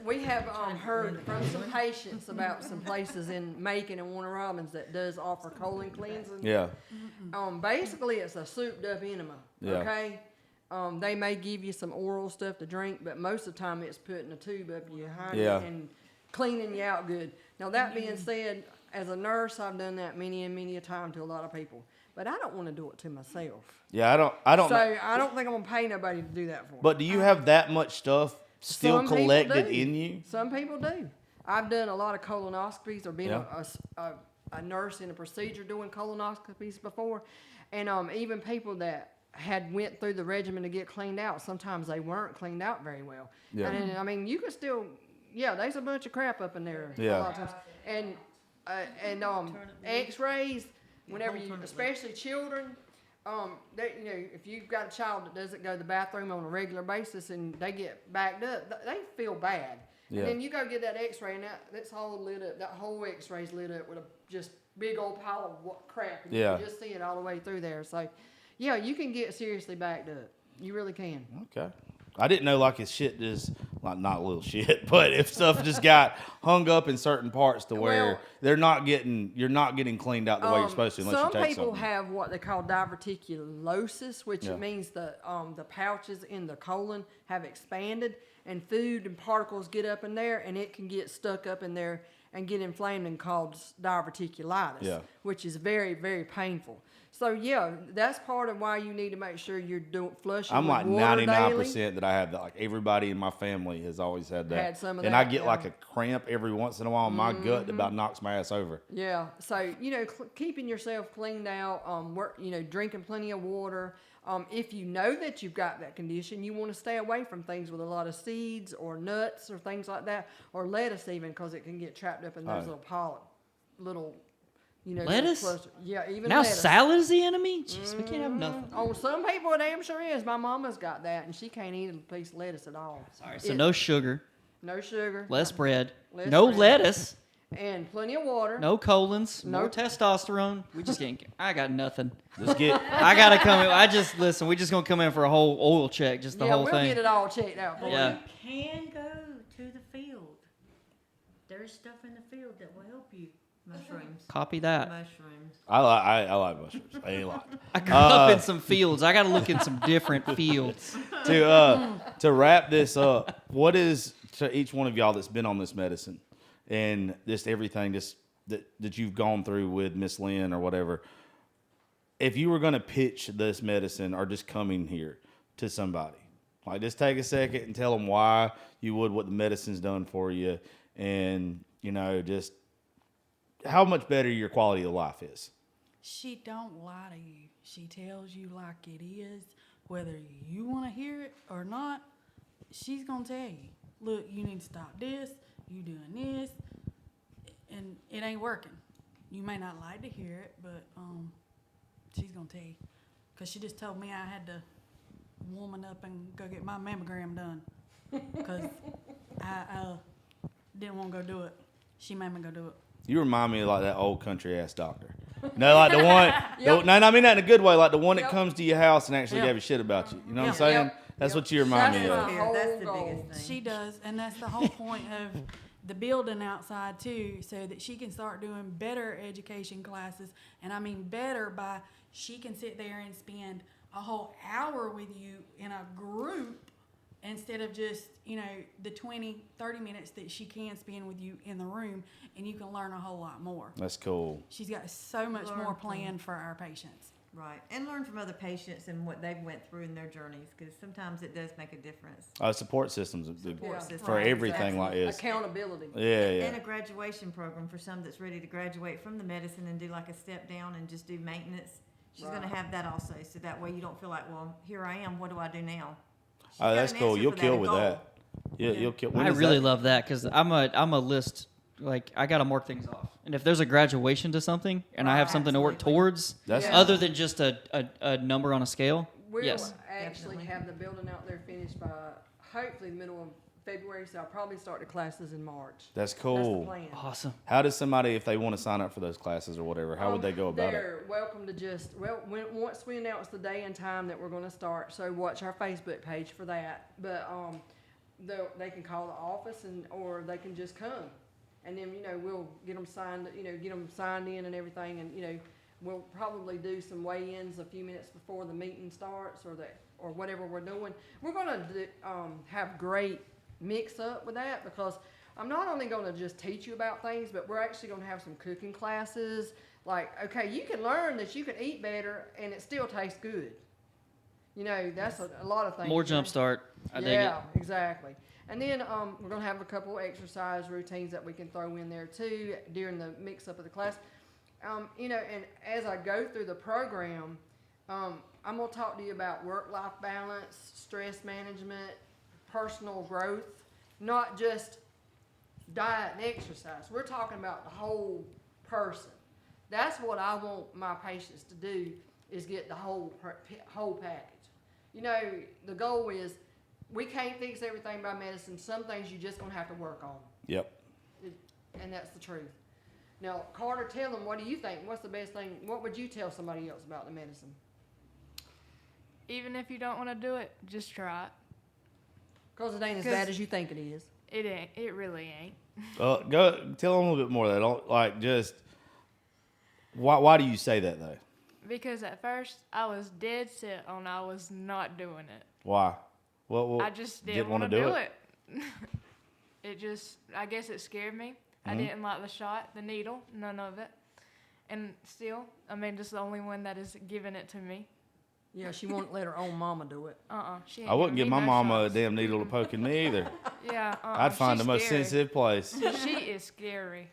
we have heard from some patients about some places in Macon and Warner Robins that does offer colon cleansing. Yeah. Basically, it's a souped up enema. Yeah. Okay. They may give you some oral stuff to drink, but most of the time it's putting a tube up your hind Yeah. and cleaning you out good. Now that being said, as a nurse, I've done that many and many a time to a lot of people, but I don't want to do it to myself. Yeah, I don't So know. I don't think I'm gonna pay nobody to do that for me. But do you have that much stuff still Some people collected do. in you? Some people do. I've done a lot of colonoscopies or been Yeah. a nurse in a procedure doing colonoscopies before. And even people that had went through the regimen to get cleaned out, sometimes they weren't cleaned out very well. Yeah. And I mean, you can still, there's a bunch of crap up in there Yeah. a lot of times. And x-rays, whenever you, especially children, if you've got a child that doesn't go to the bathroom on a regular basis and they get backed up, they feel bad. Yeah. And then you go get that x-ray and that's all lit up. That whole x-ray's lit up with a just big old pile of crap. And Yeah. you can just see it all the way through there. So, yeah, you can get seriously backed up. You really can. Okay. I didn't know like his shit just like not little shit, but if stuff just got hung up in certain parts to where Well- you're not getting cleaned out the way you're supposed to unless Some you take people something. have what they call diverticulosis, which Yeah. it means the pouches in the colon have expanded, and food and particles get up in there, and it can get stuck up in there and get inflamed and cause diverticulitis, Yeah. which is very, very painful. So yeah, that's part of why you need to make sure you're flushing. I'm with like water 99% daily. that I have that. Like everybody in my family has always had that. Had some of and that, I get like yeah. a cramp every once in a while in my gut that about knocks my ass over. Yeah, so keeping yourself cleaned out, drinking plenty of water. If you know that you've got that condition, you want to stay away from things with a lot of seeds or nuts or things like that, or lettuce even, because it can get trapped up in those little Lettuce? cluster- Yeah, even Now lettuce. salad is the enemy? Jeez, we can't have nothing. Oh, some people it damn sure is. My mama's got that, and she can't eat a piece of lettuce at all. Sorry, so no sugar, No sugar. less bread, Less no bread. lettuce, And plenty of water. no colons, No. more testosterone. We just can't. I got nothing. Just get I gotta come in. Listen. We just gonna come in for a whole oil check, just the Yeah, whole we'll thing. get it all checked out for Yeah. you. You can go to the field. There's stuff in the field that will help you. Mushrooms. Copy that. Mushrooms. I like mushrooms a lot. I grew up in some fields. I gotta look in some different fields. To wrap this up, what is to each one of y'all that's been on this medicine and just everything that you've gone through with Miss Lynn or whatever, if you were going to pitch this medicine or just coming here to somebody, like just take a second and tell them why you would, what the medicine's done for you, and just how much better your quality of life is. She don't lie to you. She tells you like it is, whether you want to hear it or not. She's gonna tell you, look, you need to stop this. You doing this, and it ain't working. You may not like to hear it, but she's gonna tell you, cause she just told me I had to woman up and go get my mammogram done, cause I didn't want to go do it. She made me go do it. You remind me of like that old country ass doctor. No, like the one. No, I mean that in a good way. Like the one that Yep. comes to your house and actually Yep. gave a shit about you. You know what I'm Yep. saying? Yep. That's Yep. what you remind me That's of. my Here, that's whole the goal. biggest thing. She does, and that's the whole point of the building outside too, so that she can start doing better education classes. And I mean better by she can sit there and spend a whole hour with you in a group instead of just, the 20, 30 minutes that she can spend with you in the room, and you can learn a whole lot more. That's cool. She's got so much more planned for our patients. Right, and learn from other patients and what they've went through in their journeys, because sometimes it does make a difference. Support systems are big Yeah. for Right, everything exactly. like this. Accountability. Yeah, And yeah. a graduation program for some that's ready to graduate from the medicine and do like a step down and just do maintenance. She's Right. going to have that also, so that way you don't feel like, well, here I am. What do I do now? She's Oh, got that's an cool. answer You'll for kill a with goal. that. Yeah, Yeah. you'll kill. When I is really that? love that because I'm a list. Like I gotta mark things off, and if there's a graduation to something, and I have something to work Absolutely. towards, That's Yeah. other than just a number on a scale. We'll Yes. actually Definitely. have the building out there finished by hopefully the middle of February, so I'll probably start the classes in March. That's That's the cool. plan. Awesome. How does somebody, if they want to sign up for those classes or whatever, how would they go about it? They're welcome to just, once we announce the day and time that we're gonna start, so watch our Facebook page for that. But, they can call the office or they can just come. And then, we'll get them signed in and everything, and, we'll probably do some weigh-ins a few minutes before the meeting starts or whatever we're doing. We're gonna have great mix-up with that, because I'm not only gonna just teach you about things, but we're actually gonna have some cooking classes. Like, okay, you can learn that you can eat better and it still tastes good. That's a lot of things. More jump start. I dig it. Yeah, exactly. And then we're going to have a couple exercise routines that we can throw in there too during the mix up of the class. And as I go through the program, I'm going to talk to you about work-life balance, stress management, personal growth, not just diet and exercise. We're talking about the whole person. That's what I want my patients to do, is get the whole package. The goal is, we can't fix everything by medicine. Some things you're just going to have to work on. Yep. And that's the truth. Now, Carter, tell them, what do you think? What's the best thing? What would you tell somebody else about the medicine? Even if you don't want to do it, just try it. Because it ain't as 'Cause- bad as you think it is. It ain't. It really ain't. Go tell them a little bit more of that. Don't, like, just why do you say that though? Because at first I was dead set on I was not doing it. Why? Well, I just didn't want wanna to do it. I guess it scared me. I didn't like the shot, the needle, none of it. And still, just the only one that is giving it to me. Yeah, she won't let her own mama do it. She ain't I wouldn't give giving my me no mama a shots. damn needle to poke in me either. Yeah, I'd find she's the most scary. sensitive place. She is scary.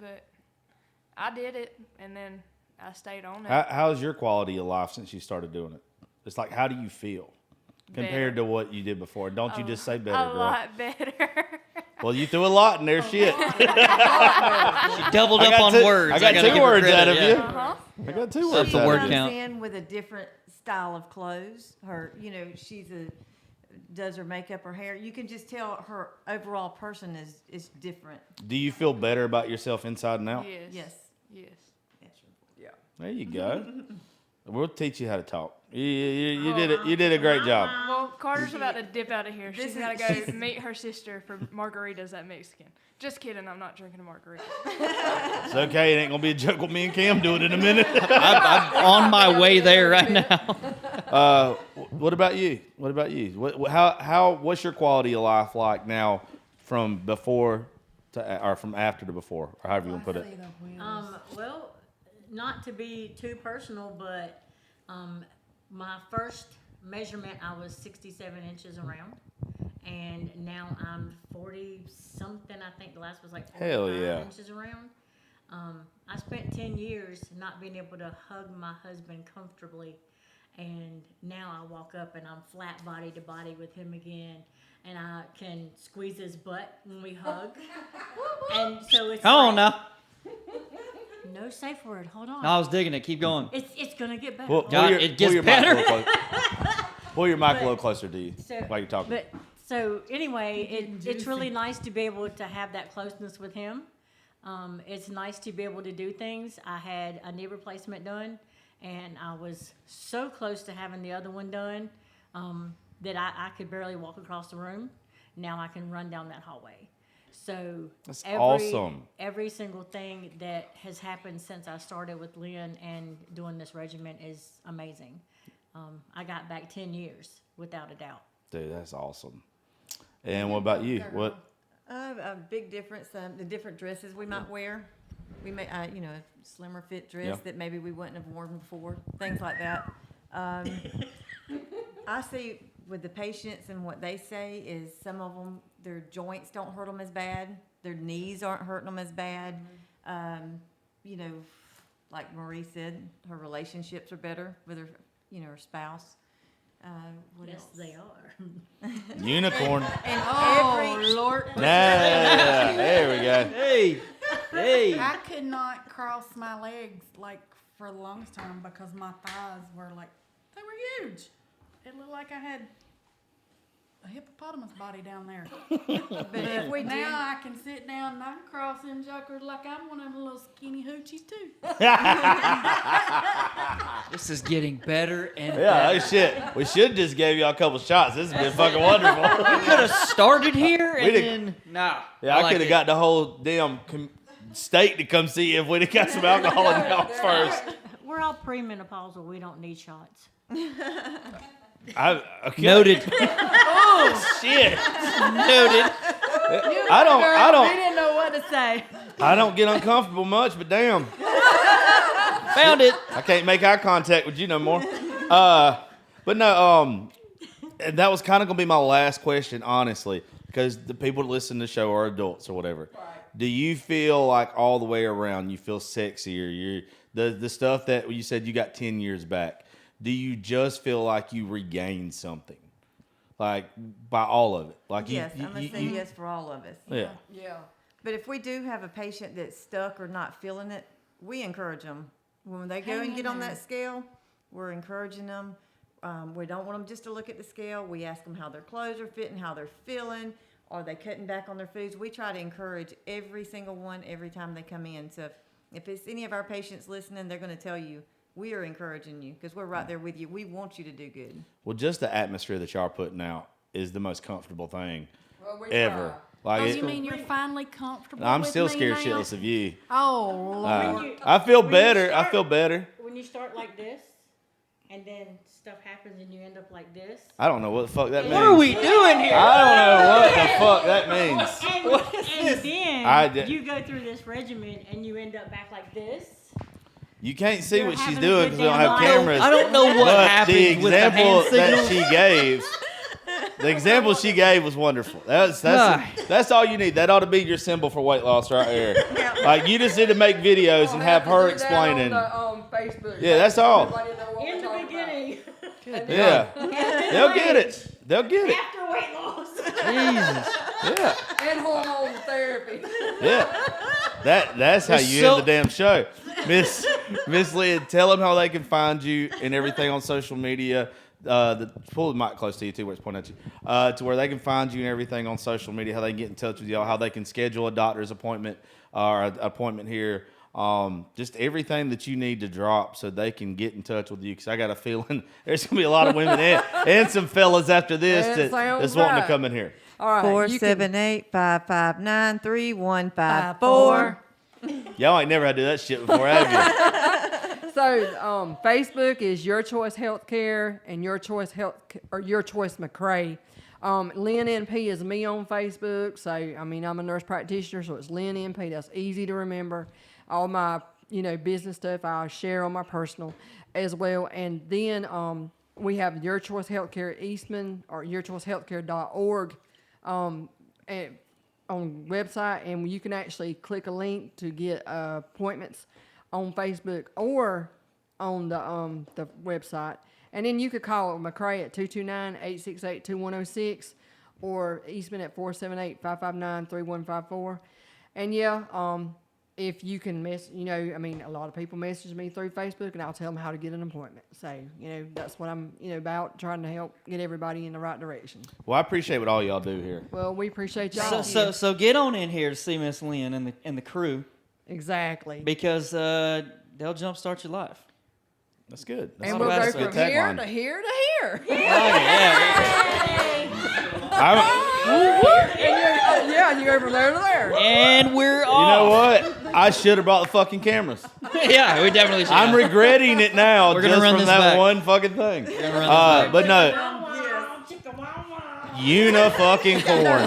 But I did it, and then I stayed on it. How's your quality of life since you started doing it? It's like, how do you feel compared to what you did before? Don't you just say better, a girl? lot better. Well, you threw a lot in there, shit. She doubled I up got on two- words. I got gotta two give her words credit, out of yeah. you. Uh-huh. I got two Up words the out word of She you. count. comes in with a different style of clothes. She's does her makeup, her hair. You can just tell her overall person is different. Do you feel better about yourself inside and out? Yes. Yes. Yes. Yeah. There you go. We'll teach you how to talk. You did it. You did a great job. Well, Carter's about to dip out of here. This She's is- got to go meet her sister for margaritas at Mexican. Just kidding. I'm not drinking a margarita. It's okay. It ain't gonna be a joke with me and Cam do it in a minute. I'm on my way there right now. What about you? What about you? What's your quality of life like now, from before to or from after to before, or however you want to put it? Well, not to be too personal, but my first measurement, I was 67 inches around, and now I'm 40 something. I think the last was like 45 Hell yeah. inches around. I spent 10 years not being able to hug my husband comfortably, and now I walk up and I'm flat body to body with him again, and I can squeeze his butt when we hug. And so it's Come on like- now. No safe word. Hold on. No, I was digging it. Keep going. It's gonna get better. God, it gets mic a better. little closer. Pull your mic a little closer to you So- while you're talking. But so anyway, it's really nice to be able to have that closeness with him. It's nice to be able to do things. I had a knee replacement done, and I was so close to having the other one done that I could barely walk across the room. Now I can run down that hallway. So That's awesome. Every single thing that has happened since I started with Lynn and doing this regimen is amazing. I got back 10 years without a doubt. Dude, that's awesome. And what about you? What? A big difference. The different dresses we might wear. We may, you know, a slimmer fit dress Yeah. that maybe we wouldn't have worn before, things like that. I see with the patients and what they say is some of them, their joints don't hurt them as bad, their knees aren't hurting them as bad. You know, like Marie said, her relationships are better with her, you know, her spouse. What Yes, else? they are. Unicorn. And Oh, Lord. Nah, there we go. Hey. I could not cross my legs like for the longest time because my thighs were like, they were huge. It looked like I had a hippopotamus body down there. But if we do, Now I can sit down and I can cross them jokers like I'm one of them little skinny hoochies too. This is getting better and Yeah, better. shit. We should just gave y'all a couple shots. This has been fucking wonderful. We could have started here and We'd then nah. Yeah, I like could have it. got the whole damn state to come see you if we'd have got some alcohol in the house first. We're all premenopausal. We don't need shots. Okay. Noted. Oh shit! Noted. I We didn't know what to say. don't get uncomfortable much, but damn, Found it. I can't make eye contact with you no more. But no, and that was kind of gonna be my last question, honestly, because the people that listen to the show are adults or whatever. Do you feel like all the way around you feel sexier? The stuff that you said you got 10 years back. Do you just feel like you regained something, like by all of it? Like yes, I'm gonna say yes for all of us. Yeah. Yeah. But if we do have a patient that's stuck or not feeling it, we encourage them. When they go Hang and in get on there. that scale, we're encouraging them. We don't want them just to look at the scale. We ask them how their clothes are fitting, how they're feeling. Are they cutting back on their foods? We try to encourage every single one every time they come in. So if it's any of our patients listening, they're going to tell you, we are encouraging you because we're right there with you. We want you to do good. Well, just the atmosphere that y'all are putting out is the most comfortable thing Well, we ever. Like Oh, it- you mean you're finally comfortable I'm with still me scared now? shitless of you. Oh, Lord. I feel when you better. I start- feel better. When you start like this, and then stuff happens and you end up like this. I don't know what the fuck that means. What are we doing here? I don't know what the fuck that means. And then I did- you go through this regimen and you end up back like this. You can't see You're what she's having a doing good because we don't have damn life. cameras. I don't know what But happened the with the example hand that signal. she gave, the example she gave was wonderful. That's all you need. That ought to be your symbol for weight loss right there. Like you just need to make videos and have her explaining. Facebook. Yeah, that's all. Everybody know what In we're the talking beginning, Yeah, they'll get it. They'll get it. after weight loss. Jesus. Yeah, about. And hormone therapy. yeah. That's how It's you so- end the damn show, Miss Lynn. Tell them how they can find you and everything on social media. Pull the mic close to you too, where it's pointing at you, to where they can find you and everything on social media. How they can get in touch with y'all. How they can schedule a doctor's appointment or an appointment here. Just everything that you need to drop so they can get in touch with you. Because I got a feeling there's gonna be a lot of women and some fellas after this That sounds that's wanting to right. come in here. All right. you can- 478-559-3154. Y'all ain't never had to do that shit before, have you? So Facebook is Your Choice Healthcare and Your Choice or Your Choice McCray. Lynn NP is me on Facebook. So I mean I'm a nurse practitioner, so it's Lynn NP. That's easy to remember. All my business stuff I share on my personal as well. And then we have Your Choice Healthcare at Eastman or yourchoicehealthcare.org on website, and you can actually click a link to get appointments on Facebook or on the website. And then you could call McCray at 229-868-2106 or Eastman at 478-559-3154. And if you can a lot of people message me through Facebook, and I'll tell them how to get an appointment. So, that's what I'm, about, trying to help get everybody in the right direction. Well, I appreciate what all y'all do here. Well, we appreciate y'all. So get on in here to see Miss Lynn and the crew Exactly. because they'll jumpstart your life. That's good. That's And not we'll bad. go That's a from good here tagline. to here to here. Oh, yeah. And you go from there to there. And we're You know off. what? I should have brought the fucking camoras. Yeah, we definitely should. I'm regretting it now We're gonna just run from this that back. one fucking thing. We're gonna run this back. But no, Una fucking corn.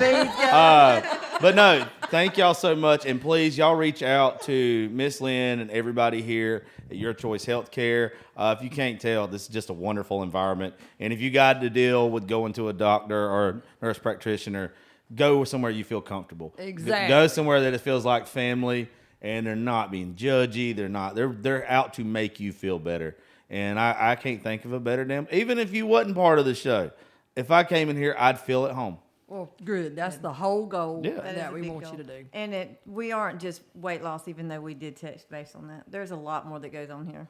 But no, thank y'all so much. And please, y'all reach out to Miss Lynn and everybody here at Your Choice Healthcare. If you can't tell, this is just a wonderful environment. And if you got to deal with going to a doctor or nurse practitioner, go somewhere you feel comfortable. Exactly. Go somewhere that it feels like family, and they're not being judgy. They're out to make you feel better. And I can't think of a better damn. Even if you wasn't part of the show, if I came in here, I'd feel at home. Well, good. That's the whole goal Yeah. That is that a we big want goal. you to do. And we aren't just weight loss, even though we did touch base on that. There's a lot more that goes on here.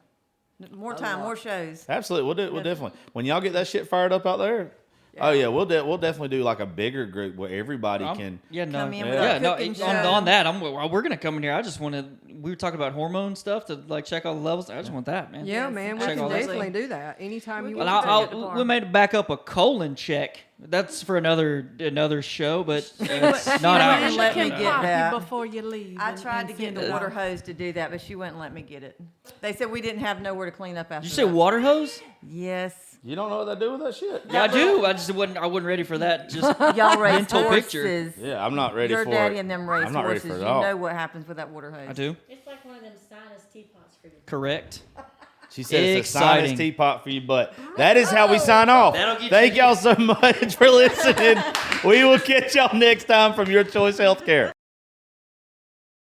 More time, more shows. Absolutely, we'll definitely. When y'all get that shit fired up out there, oh yeah, we'll definitely do like a bigger group where everybody can. Yeah, no, Come in with yeah, a no. cooking On show. that, we're gonna come in here. I just want to. We were talking about hormone stuff to like check all the levels. I just want that, man. Yeah, Yes, man, we check can all that definitely stuff. do that anytime you We'll want. get to. you we made back up a colon check. That's for another show, but it's not wouldn't ours. let me Can get pop you that. before you leave. I and- tried and to get send the it water off. hose to do that, but she wouldn't let me get it. They said we didn't have nowhere to clean up after Did you say that. water hose? Yes. You don't know what they do with that shit. Yeah, I do. I wasn't ready for that. Just Y'all raise mental picture. horses. Yeah, I'm not ready Your for daddy it. and them raise I'm not ready horses. for it You at all. know what happens with that water hose. I do. It's like one of them sinus teapots for you. Correct. She said it's a Exciting. sinus teapot for you, but that is how we sign off. That'll get Thank you- y'all so much for listening. We will catch y'all next time from Your Choice Healthcare.